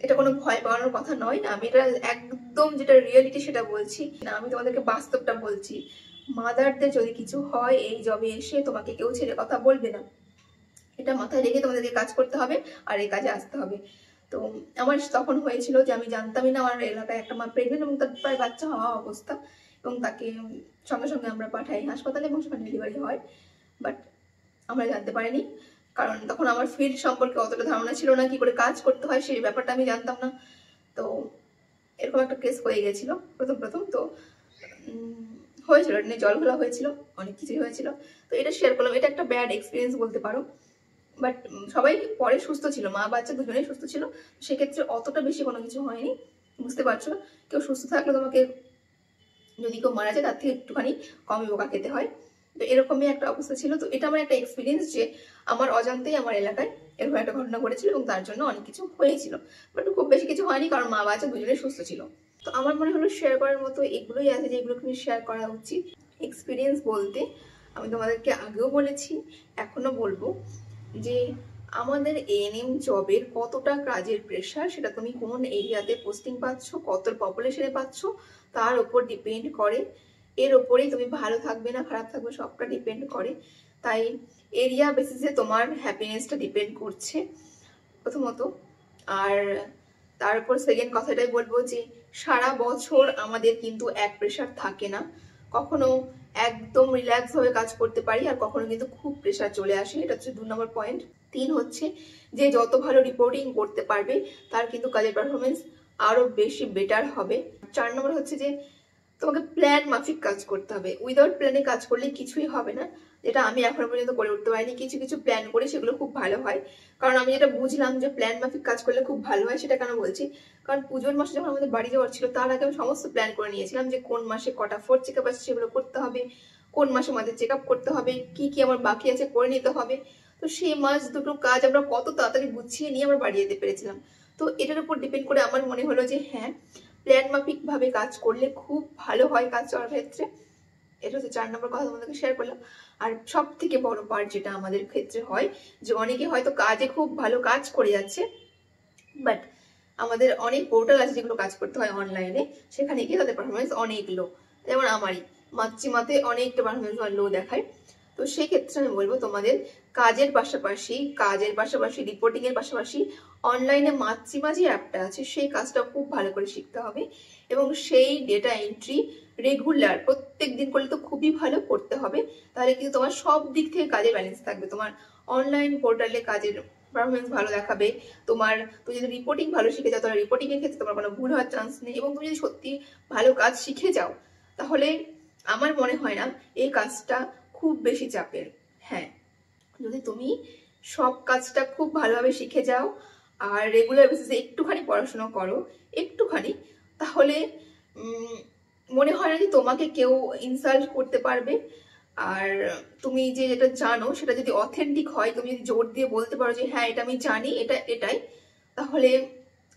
এটা কোনো ভয় পাওয়ানোর কথা নয়। আমি এটা একদম যেটা রিয়েলিটি সেটা বলছি না, আমি তোমাদেরকে বাস্তবটা বলছি। মাদারদের যদি কিছু হয় এই জবে এসে তোমাকে কেউ ছেড়ে কথা বলবে না, এটা মাথায় রেখে তোমাদেরকে কাজ করতে হবে আর এই কাজে আসতে হবে। তো আমার তখন হয়েছিল যে আমি জানতামই না আমার এলাকায় একটা মা প্রেগনেন্ট এবং তার প্রায় বাচ্চা হওয়া অবস্থা, এবং তাকে সঙ্গে সঙ্গে আমরা পাঠাই হাসপাতালে এবং সেখানে ডেলিভারি হয়। বাট আমরা জানতে পারিনি, কারণ তখন আমার ফিল্ড সম্পর্কে অতটা ধারণা ছিল না, কি করে কাজ করতে হয় সেই ব্যাপারটা আমি জানতাম না। তো এরকম একটা কেস হয়ে গেছিল প্রথম প্রথম। তো হয়েছিল, এটা নিয়ে জল ঘোলা হয়েছিল, অনেক কিছুই হয়েছিল। তো এটা শেয়ার করলাম, এটা একটা ব্যাড এক্সপিরিয়েন্স বলতে পারো। বাট সবাই পরে সুস্থ ছিল, মা বাচ্চা দুজনেই সুস্থ ছিল, সেক্ষেত্রে অতটা বেশি কোনো কিছু হয়নি। বুঝতে পারছো, কেউ সুস্থ থাকলে তোমাকে, যদি কেউ মারা যায় তার থেকে একটুখানি কমই বোকা খেতে হয়। তো এরকমই একটা অবস্থা ছিল। তো এটা আমার একটা এক্সপিরিয়েন্স যে আমার অজান্তেই আমার এলাকায় এরকম একটা ঘটনা ঘটেছিল এবং তার জন্য অনেক কিছু হয়েছিল, বাট খুব বেশি কিছু হয়নি কারণ মা বাচ্চা দুজনেই সুস্থ ছিল। তো আমার মনে হলো শেয়ার করার মতো এগুলোই আছে যেগুলো তুমি শেয়ার করা উচিত। এক্সপিরিয়েন্স বলতে আমি তোমাদেরকে আগেও বলেছি, এখনো বলবো, যে আমাদের এএনএম জবের কতটা কাজের প্রেশার সেটা তুমি কোন এরিয়াতে পোস্টিং পাচ্ছ, কত পপুলেশনে পাচ্ছ তার উপর ডিপেন্ড করে। এর ওপরেই তুমি ভালো থাকবে না খারাপ থাকবে সবটা ডিপেন্ড করে। তাই এরিয়া বেসিসে তোমার হ্যাপিনেসটা ডিপেন্ড করছে প্রথমত। আর তার উপর সেকেন্ড কথাটাই বলবো যে সারা বছর আমাদের কিন্তু এক প্রেশার থাকে না, কখনো একদম রিল্যাক্স ভাবে কাজ করতে পারি আর কখনো কিন্তু খুব প্রেশার চলে আসে। এটা হচ্ছে 2 নম্বর পয়েন্ট। 3 হচ্ছে যে যত ভালো রিপোর্টিং করতে পারবে তার কিন্তু কাজের পারফরমেন্স আরো বেশি বেটার হবে। 4 নম্বর হচ্ছে যে তোমাকে প্ল্যান মাফিক কাজ করতে হবে, উইদাউট প্ল্যানে কাজ করলে কিছুই হবে না, যেটা আমি এখনো পর্যন্ত করে উঠতে পারিনি। কিছু কিছু প্ল্যান করে সেগুলো খুব ভালো হয়, কারণ আমি যেটা বুঝলাম যে প্ল্যান মাফিক কাজ করলে খুব ভালো হয়। সেটা কেন বলছি, কারণ পুজোর মাসে যখন আমাদের বাড়ি যাওয়ার ছিল তার আগে আমি সমস্ত প্ল্যান করে নিয়েছিলাম যে কোন মাসে কটা 4 চেক আপ আছে সেগুলো করতে হবে, কোন মাসে আমাদের চেক আপ করতে হবে, কি কি আমার বাকি আছে করে নিতে হবে। তো সেই মাস দুটো কাজ আমরা কত তাড়াতাড়ি গুছিয়ে নিয়ে আমরা বাড়ি যেতে পেরেছিলাম। তো এটার উপর ডিপেন্ড করে আমার মনে হলো যে হ্যাঁ, প্ল্যান মাফিক ভাবে কাজ করলে খুব ভালো হয় কাজ করার ক্ষেত্রে। এটা হচ্ছে 4 নম্বর কথা তোমাদেরকে শেয়ার করলাম। আর সব থেকে বড় পার্ট যেটা আমাদের ক্ষেত্রে হয়, যে অনেকে হয়তো কাজে খুব ভালো কাজ করে যাচ্ছে, বাট আমাদের অনেক পোর্টাল আছে যেগুলো কাজ করতে হয় অনলাইনে, সেখানে গিয়ে তাদের পারফরমেন্স অনেক লো। যেমন আমারই মাতৃমাতে অনেকটা পারফরমেন্স লো দেখায়। তো সেক্ষেত্রে আমি বলবো তোমাদের কাজের পাশাপাশি রিপোর্টিং এর পাশাপাশি অনলাইনে মাতৃমা যে অ্যাপটা আছে সেই কাজটা খুব ভালো করে শিখতে হবে এবং সেই ডেটা এন্ট্রি রেগুলার প্রত্যেক দিন করলে তো খুবই ভালো করতে হবে। তাহলে কিন্তু তোমার সব দিক থেকে কাজের ব্যালেন্স থাকবে, তোমার অনলাইন পোর্টালে কাজের পারফরমেন্স ভালো দেখাবে, তুমি যদি রিপোর্টিং ভালো শিখে যাও তাহলে রিপোর্টিং এর ক্ষেত্রে তোমার কোনো ভুল হওয়ার চান্স নেই, এবং তুমি যদি সত্যি ভালো কাজ শিখে যাও তাহলে আমার মনে হয় না এই কাজটা খুব বেশি চাপের। হ্যাঁ, যদি তুমি সব কাজটা খুব ভালোভাবে শিখে যাও আর রেগুলার বেসিসে একটুখানি পড়াশোনা করো, একটুখানি, তাহলে মনে হয় না যে তোমাকে কেউ ইনসাল্ট করতে পারবে। আর তুমি যে যেটা জানো সেটা যদি অথেন্টিক হয়, তুমি যদি জোর দিয়ে বলতে পারো যে হ্যাঁ এটা আমি জানি, এটাই, তাহলে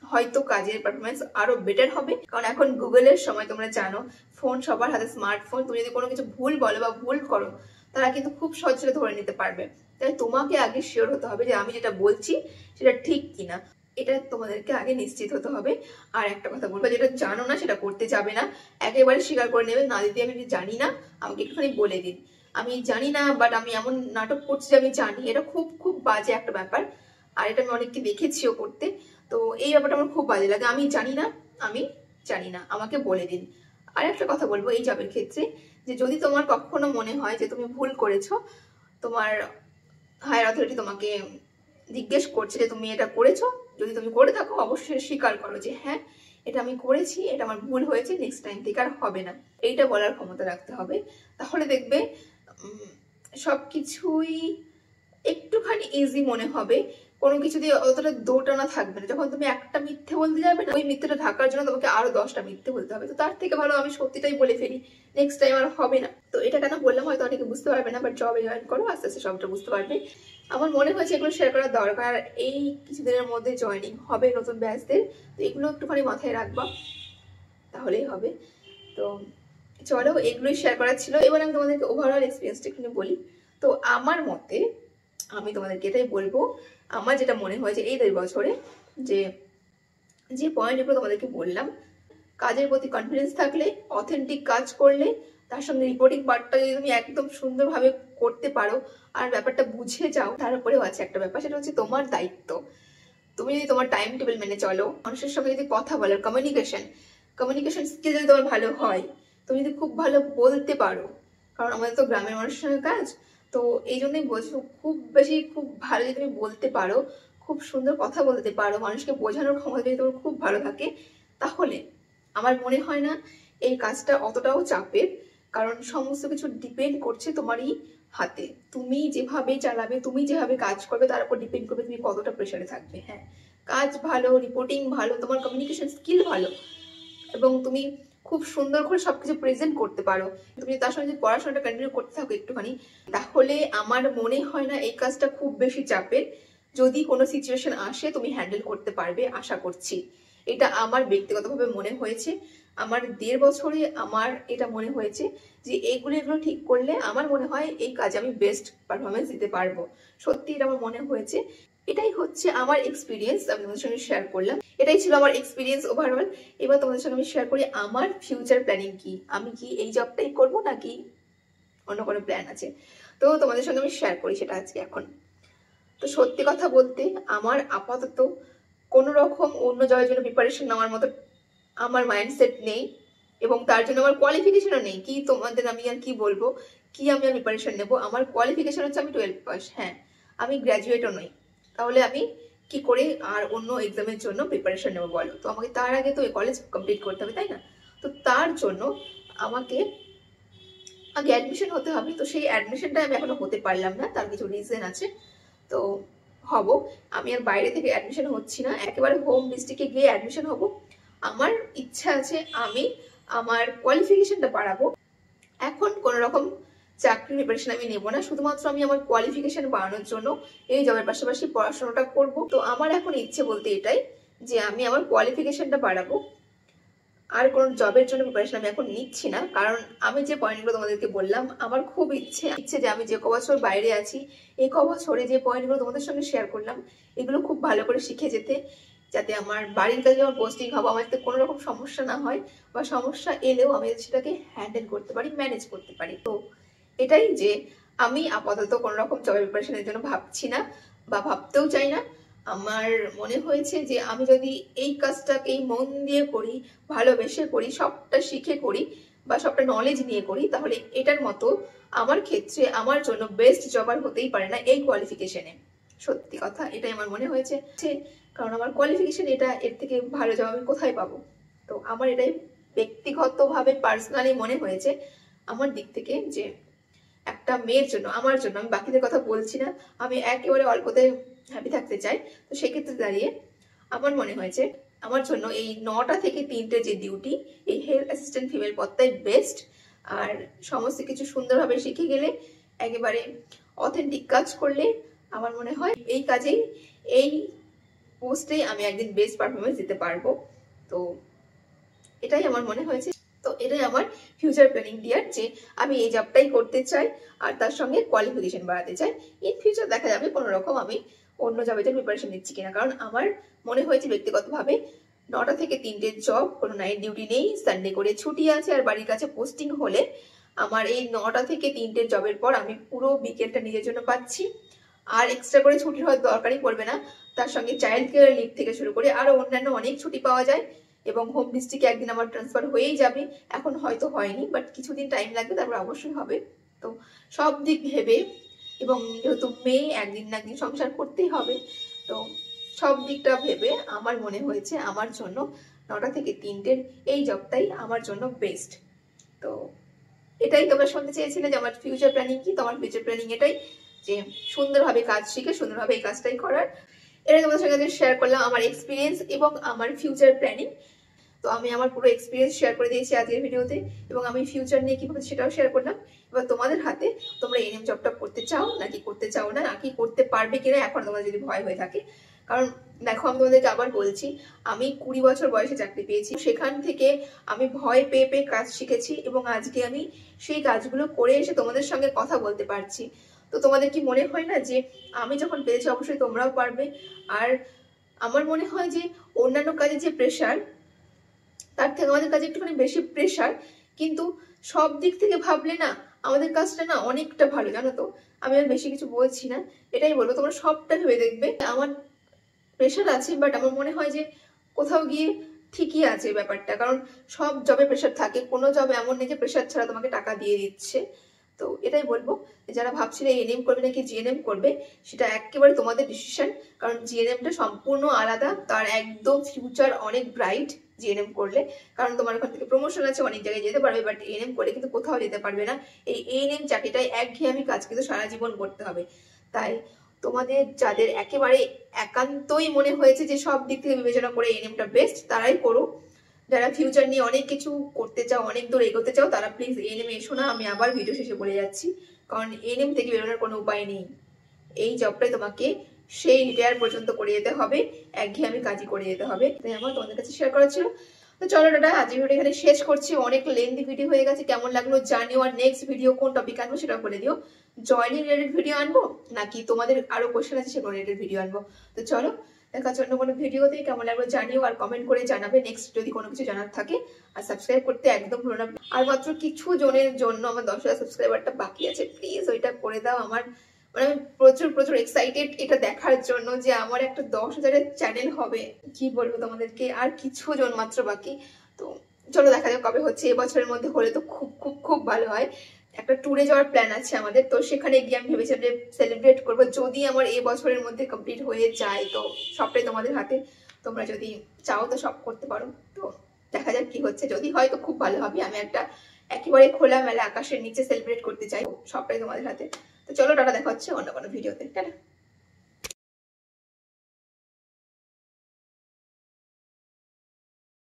হয়তো কাজের পারফরমেন্স আরো বেটার হবে। কারণ এখন গুগলের সময়, তোমরা জানো ফোন সবার হাতে, স্মার্টফোন, তুমি যদি কোনো কিছু ভুল বলো বা ভুল করো তারা কিন্তু খুব সহজে ধরে নিতে পারবে। তাই তোমাকে আগে শিওর হতে হবে যে আমি যেটা বলছি সেটা ঠিক কিনা, এটা তোমাদেরকে আগে নিশ্চিত হতে হবে। আর একটা কথা বলবো, যেটা জানো না সেটা করতে যাবে না, একেবারে স্বীকার করে নেবে না, দিদি আমি জানি না, আমাকে একটুখানি বলে দিন, আমি জানি না বাট আমি এমন নাটক করছি যে আমি জানি। এটা খুব খুব বাজে একটা ব্যাপার, আর এটা আমি অনেককে দেখেছিও করতে। তো এই ব্যাপারটা আমার খুব বাজে লাগে, আমি জানি না আমাকে বলে দিন। আর একটা কথা বলবো এই জবের ক্ষেত্রে, যে যদি তোমার কখনো মনে হয় যে তুমি ভুল করেছো, তোমার হায়ার অথরিটি তোমাকে জিজ্ঞেস করছে যে তুমি এটা করেছো, যদি তুমি করে থাকো অবশ্যই স্বীকার করো যে হ্যাঁ এটা আমি করেছি, এটা আমার ভুল হয়েছে, নেক্সট টাইম থেকে আর হবে না, এইটা বলার ক্ষমতা রাখতে হবে। তাহলে দেখবে সবকিছুই একটুখানি ইজি মনে হবে, কোনো কিছু দিয়ে অতটা দোটানা থাকবে না। যখন তুমি একটা মিথ্যে বলতে যাবে না, ওই মিথ্যেটা ঢাকার জন্য তোমাকে আরো 10টা মিথ্যে বলতে হবে। তো তার থেকে ভালো আমি সত্যিটাই বলে ফেলি, নেক্সট টাইম আর হবে না। তো এটা কেন বললাম হয়তো অনেকে বুঝতে পারবে না, বাট জবে জয়েন করো, আস্তে আস্তে সবটা বুঝতে পারবে। আমার মনে হয়েছে এগুলো শেয়ার করার দরকার। এই কিছুদিনের মধ্যে জয়েনিং হবে নতুন ব্যাচদের, তো এগুলো একটুখানি মাথায় রাখবা, তাহলেই হবে। তো চলো, এগুলোই শেয়ার করার ছিল। এবার আমি তোমাদেরকে ওভারঅল এক্সপিরিয়েন্সটা একটু বলি। তো আমার মতে আমি তোমাদেরকে এটাই বলবো, আমার যেটা মনে হয়েছে এই 2 বছরে, যে যে পয়েন্টগুলো তোমাদেরকে বললাম, কাজের প্রতি কনফিডেন্স থাকলে, অথেন্টিক কাজ করলে, তার সঙ্গে রিপোর্টিং পার্টটা যদি তুমি একদম সুন্দরভাবে করতে পারো আর ব্যাপারটা বুঝে যাও, তার উপরেও আছে একটা ব্যাপার, সেটা হচ্ছে তোমার দায়িত্ব। তুমি যদি তোমার টাইম টেবিল মেনে চলো, মানুষের সঙ্গে যদি কথা বলার কমিউনিকেশন স্কিল যদি তোমার ভালো হয়, তুমি যদি খুব ভালো বলতে পারো, কারণ আমাদের তো গ্রামের মানুষের সঙ্গে কাজ, তো এই জন্যই বলছি খুব ভালো যদি তুমি বলতে পারো, খুব সুন্দর কথা বলতে পারো, মানুষকে বোঝানোর ক্ষমতা যদি তোমার খুব ভালো থাকে, তাহলে আমার মনে হয় না এই কাজটা অতটাও চাপের, কারণ সমস্ত কিছু ডিপেন্ড করছে তোমারই হাতে। তুমি যেভাবে চালাবে, তুমি যেভাবে কাজ করবে তার উপর ডিপেন্ড করবে তুমি কতটা প্রেশারে থাকবে। হ্যাঁ, কাজ ভালো, রিপোর্টিং ভালো, তোমার কমিউনিকেশন স্কিল ভালো এবং তুমি খুব সুন্দর করে সবকিছু প্রেজেন্ট করতে পারো, তুমি তার সঙ্গে যদি পড়াশোনাটা কন্টিনিউ করতে থাকো একটুখানি, তাহলে আমার মনে হয় না এই কাজটা খুব বেশি চাপের। যদি কোনো সিচুয়েশন আসে তুমি হ্যান্ডেল করতে পারবে, আশা করছি। এটা আমার ব্যক্তিগতভাবে মনে হয়েছে। আমার 1.5 বছরে আমার এটা মনে হয়েছে যে এগুলো ঠিক করলে আমার মনে হয় এই কাজে আমি বেস্ট পারফরমেন্স দিতে পারবো। সত্যি এটা আমার মনে হয়েছে। এটাই হচ্ছে আমার এক্সপিরিয়েন্স, আমি তোমাদের সঙ্গে শেয়ার করলাম। এটাই ছিল আমার এক্সপিরিয়েন্স ওভারঅল। এবার তোমাদের সঙ্গে আমি শেয়ার করি আমার ফিউচার প্ল্যানিং কি, আমি কি এই জবটাই করব নাকি অন্য কোনো প্ল্যান আছে। তো তোমাদের সঙ্গে আমি শেয়ার করি সেটা আজকে এখন। তো সত্যি কথা বলতে আমার আপাতত কোনো রকম অন্য জবের জন্য প্রিপারেশন নেওয়ার মতো আমার মাইন্ডসেট নেই এবং তার জন্য আমার কোয়ালিফিকেশনও নেই। কি তোমাদের আমি আর কি বলবো, কি আমি আর প্রিপারেশন নেবো। আমার কোয়ালিফিকেশন হচ্ছে আমি 12 পাস, হ্যাঁ আমি গ্র্যাজুয়েটও নই। তাহলে আমি কি করে আর অন্য এক্সামের জন্য প্রিপারেশন নেবো বলো। তো আমাকে তার আগে তো কলেজ কমপ্লিট করতে হবে, তাই না? তো তার জন্য আমাকে আগে অ্যাডমিশন হতে হবে। তো সেই অ্যাডমিশনটা আমি এখনো হতে পারলাম না, তার কিছু রিজন আছে। তো হব, আমি আর বাইরে থেকে অ্যাডমিশন হচ্ছি না, একেবারে হোম ডিস্ট্রিক্টে গিয়ে অ্যাডমিশন হব। আমার ইচ্ছা আছে আমি আমার কোয়ালিফিকেশনটা বাড়াবো। এখন কোনো রকম চাকরির প্রিপারেশন আমি নেব না, শুধুমাত্র আমি আমার কোয়ালিফিকেশন বাড়ানোর জন্য এই জবের পাশাপাশি পড়াশোনাটা করব। তো আমার এখন ইচ্ছে বলতে এটাই যে আমি আমার কোয়ালিফিকেশনটা বাড়াবো। আর কোনো জবের জন্য প্রিপারেশন আমি এখন নিচ্ছি না, কারণ আমি যে পয়েন্টগুলো তোমাদেরকে বললাম আমার খুব ইচ্ছে যে আমি যে কবছর বাইরে আছি এই কবছরে যে পয়েন্টগুলো তোমাদের সঙ্গে শেয়ার করলাম এগুলো খুব ভালো করে শিখে যেতে, যাতে আমার বাড়ির কাছে যখন পোস্টিং হবো আমার যাতে কোনো রকম সমস্যা না হয়, বা সমস্যা এলেও আমি সেটাকে হ্যান্ডেল করতে পারি, ম্যানেজ করতে পারি। তো এটাই যে আমি আপাতত কোনো রকম জবের প্রিপারেশনের জন্য ভাবছি না বা ভাবতেও চাই না। আমার মনে হয়েছে যে আমি যদি এই কাজটাকেই মন দিয়ে করি, ভালোবেসে করি, সবটা শিখে করি বা সবটা নলেজ নিয়ে করি, তাহলে এটার মতো আমার ক্ষেত্রে আমার জন্য বেস্ট জব আর হতেই পারে না এই কোয়ালিফিকেশনে। সত্যি কথা এটাই আমার মনে হয়েছে, কারণ আমার কোয়ালিফিকেশন এটা, এর থেকে ভালো জব আমি কোথায় পাবো। তো আমার এটাই ব্যক্তিগতভাবে পার্সোনালি মনে হয়েছে আমার দিক থেকে যে একটা মেয়ের জন্য, আমার জন্য, আমি বাকিদের কথা বলছি না, আমি একেবারে অল্পতে হ্যাপি থাকতে চাই। তো সেক্ষেত্রে দাঁড়িয়ে আমার মনে হয়েছে আমার জন্য এই 9টা থেকে 3টে যে ডিউটি, এই হেলথ অ্যাসিস্ট্যান্ট ফিমেল পদটাই বেস্ট। আর সমস্ত কিছু সুন্দরভাবে শিখে গেলে, একেবারে অথেন্টিক কাজ করলে আমার মনে হয় এই কাজেই, এই পোস্টেই আমি একদিন বেস্ট পারফরমেন্স দিতে পারবো। তো এটাই আমার মনে হয়েছে। তো এটাই আমার ফিউচার প্ল্যানিং ডিয়ার, যে আমি এই জবটাই করতে চাই আর তার সঙ্গে কোয়ালিফিকেশন বাড়াতে চাই। ইন ফিউচার দেখা যাবে কোনো রকম আমি অন্য জবের জন্য প্রিপারেশন নিচ্ছি কিনা, কারণ আমার মনে হয়েছে ব্যক্তিগতভাবে 9টা থেকে 3টে জব, কোনো নাইট ডিউটি নেই, সানডে করে ছুটি আছে, আর বাড়ির কাছে পোস্টিং হলে আমার এই 9টা থেকে 3টে জবের পর আমি পুরো বিকেলটা নিজের জন্য পাচ্ছি, আর এক্সট্রা করে ছুটির হয়তো দরকারই পড়বে না। তার সঙ্গে চাইল্ড কেয়ার লিভ থেকে শুরু করে আরো অন্যান্য অনেক ছুটি পাওয়া যায় এবং হোম ডিস্ট্রিক্টে একদিন আমার ট্রান্সফার হয়েই যাবে। এখন হয়তো হয়নি, বাট কিছুদিন টাইম লাগবে, তারপর অবশ্যই হবে। তো সব দিক ভেবে, এবং যেহেতু মেয়ে একদিন না একদিন সংসার করতেই হবে, তো সব দিকটা ভেবে আমার মনে হয়েছে আমার জন্য 9টা থেকে 3টের এই জবটাই আমার জন্য বেস্ট। তো এটাই তোমরা শুনতে চেয়েছিলে যে আমার ফিউচার প্ল্যানিং কি। তো আমার ফিউচার প্ল্যানিং এটাই যে সুন্দরভাবে কাজ শিখে সুন্দরভাবে এই কাজটাই করার। এটা তোমাদের সঙ্গে শেয়ার করলাম আমার এক্সপিরিয়েন্স এবং আমার ফিউচার প্ল্যানিং। তো আমি আমার পুরো এক্সপিরিয়েন্স শেয়ার করে দিয়েছি আজকের ভিডিওতে, এবং আমি ফিউচার নিয়ে কিভাবে সেটাও শেয়ার করলাম। এবার তোমাদের হাতে, তোমরা এনএম জবটা করতে চাও নাকি করতে চাও না, নাকি করতে পারবে কিনা এখন তোমাদের যদি ভয় হয়ে থাকে। কারণ দেখো আমি তোমাদেরকে আবার বলছি, আমি 20 বছর বয়সে চাকরি পেয়েছি, সেখান থেকে আমি ভয় পেয়ে পেয়ে কাজ শিখেছি এবং আজকে আমি সেই কাজগুলো করে এসে তোমাদের সঙ্গে কথা বলতে পারছি। তো তোমাদের কি মনে হয় না যে আমি যখন পেয়েছি অবশ্যই তোমরাও পারবে? আর আমার মনে হয় যে অন্যান্য কাজে যে প্রেশার, তার থেকে আমাদের কাছে একটুখানি বেশি প্রেশার, কিন্তু সব দিক থেকে ভাবলে না আমাদের কাজটা না অনেকটা ভালো, জানো তো। আমি আর বেশি কিছু বলছি না, এটাই বলবো তোমরা সবটা ভেবে দেখবে। আমার প্রেশার আছে, বাট আমার মনে হয় যে কোথাও গিয়ে ঠিকই আছে ব্যাপারটা, কারণ সব জবে প্রেশার থাকে, কোনো জব এমন নেই যে প্রেশার ছাড়া তোমাকে টাকা দিয়ে দিচ্ছে। তো এটাই বলবো, যারা ভাবছিলে এনএম করবে নাকি জিএনএম করবে, সেটা একেবারে তোমাদের ডিসিশন। কারণ জিএনএমটা সম্পূর্ণ আলাদা, তার একদম ফিউচার অনেক ব্রাইট জিএনএম করলে। কারণ তোমার ওখান থেকে প্রমোশন আছে, অনেক জায়গায় যেতে পারবে, বাট এএনএম করে কিন্তু কোথাও যেতে পারবে না। এই এএনএম চাকরিটাই একঘেয়েমি কাজ, কিন্তু সারা জীবন করতে হবে। তাই তোমাদের যাদের একেবারে একান্তই মনে হয়েছে যে সব দিক থেকে বিবেচনা করে এএনএমটা বেস্ট, তারাই করো। যারা ফিউচার নিয়ে অনেক কিছু করতে চাও, অনেক দূর এগোতে চাও, তারা প্লিজ এএনএম এসো না। আমি আবার ভিডিও শেষে বলে যাচ্ছি, কারণ এএনএম থেকে বেরোনোর কোনো উপায় নেই। এই জবটাই তোমাকে সেই রিটায়ার পর্যন্ত করে যেতে হবে, একঘেয়েমি কাজই করে যেতে হবে। তাই আমার তোমাদের কাছে শেয়ার করা ছিল। তো চলো দাদা, আজ ভিডিও এখানে শেষ করছি। অনেক লেন্দি ভিডিও হয়ে গেছে, কেমন লাগলো জানিও। আর নেক্সট ভিডিও কোন টপিক আনবো সেটা বলে দিও। জয়েনিং রিলেটেড ভিডিও আনবো নাকি তোমাদের আরো কোশ্চেন আছে সেগুলো রিলেটেড ভিডিও আনবো। তো চলো, দেখার জন্য কোনো ভিডিওতে কেমন লাগলো জানিও, আর কমেন্ট করে জানাবে নেক্সট যদি কোনো কিছু জানার থাকে। আর সাবস্ক্রাইব করতে একদম ভুলো না। আর মাত্র কিছু জনের জন্য আমার 10,000 সাবস্ক্রাইবারটা বাকি আছে, প্লিজ ওইটা করে দাও। আমার মানে আমি প্রচুর প্রচুর এক্সাইটেড এটা দেখার জন্য যে আমার একটা 10,000-এর চ্যানেল হবে। কি বলবো তোমাদেরকে, আর কিছু জন মাত্র বাকি। তো চলো দেখা যাক কবে হচ্ছে। এবছরের মধ্যে হলে তো খুব খুব খুব ভালো হয়। একটা ট্যুরে যাওয়ার প্ল্যান আছে আমাদের, তো সেখানে গিয়ে আমি ভেবেছিলাম যে সেলিব্রেট করবো। যদি আমার এই বছরের মধ্যে কমপ্লিট হয়ে যায় তো সবটাই তোমাদের হাতে। তোমরা যদি চাও তো সব করতে পারো। তো দেখা যাক কি হচ্ছে, যদি হয় তো খুব ভালো হবে। আমি একটা একেবারে খোলামেলা আকাশের নিচে সেলিব্রেট করতে চাই, সবটাই তোমাদের হাতে। তো চলো টাটা, দেখা হচ্ছে অন্য কোনো ভিডিওতে। টাটা।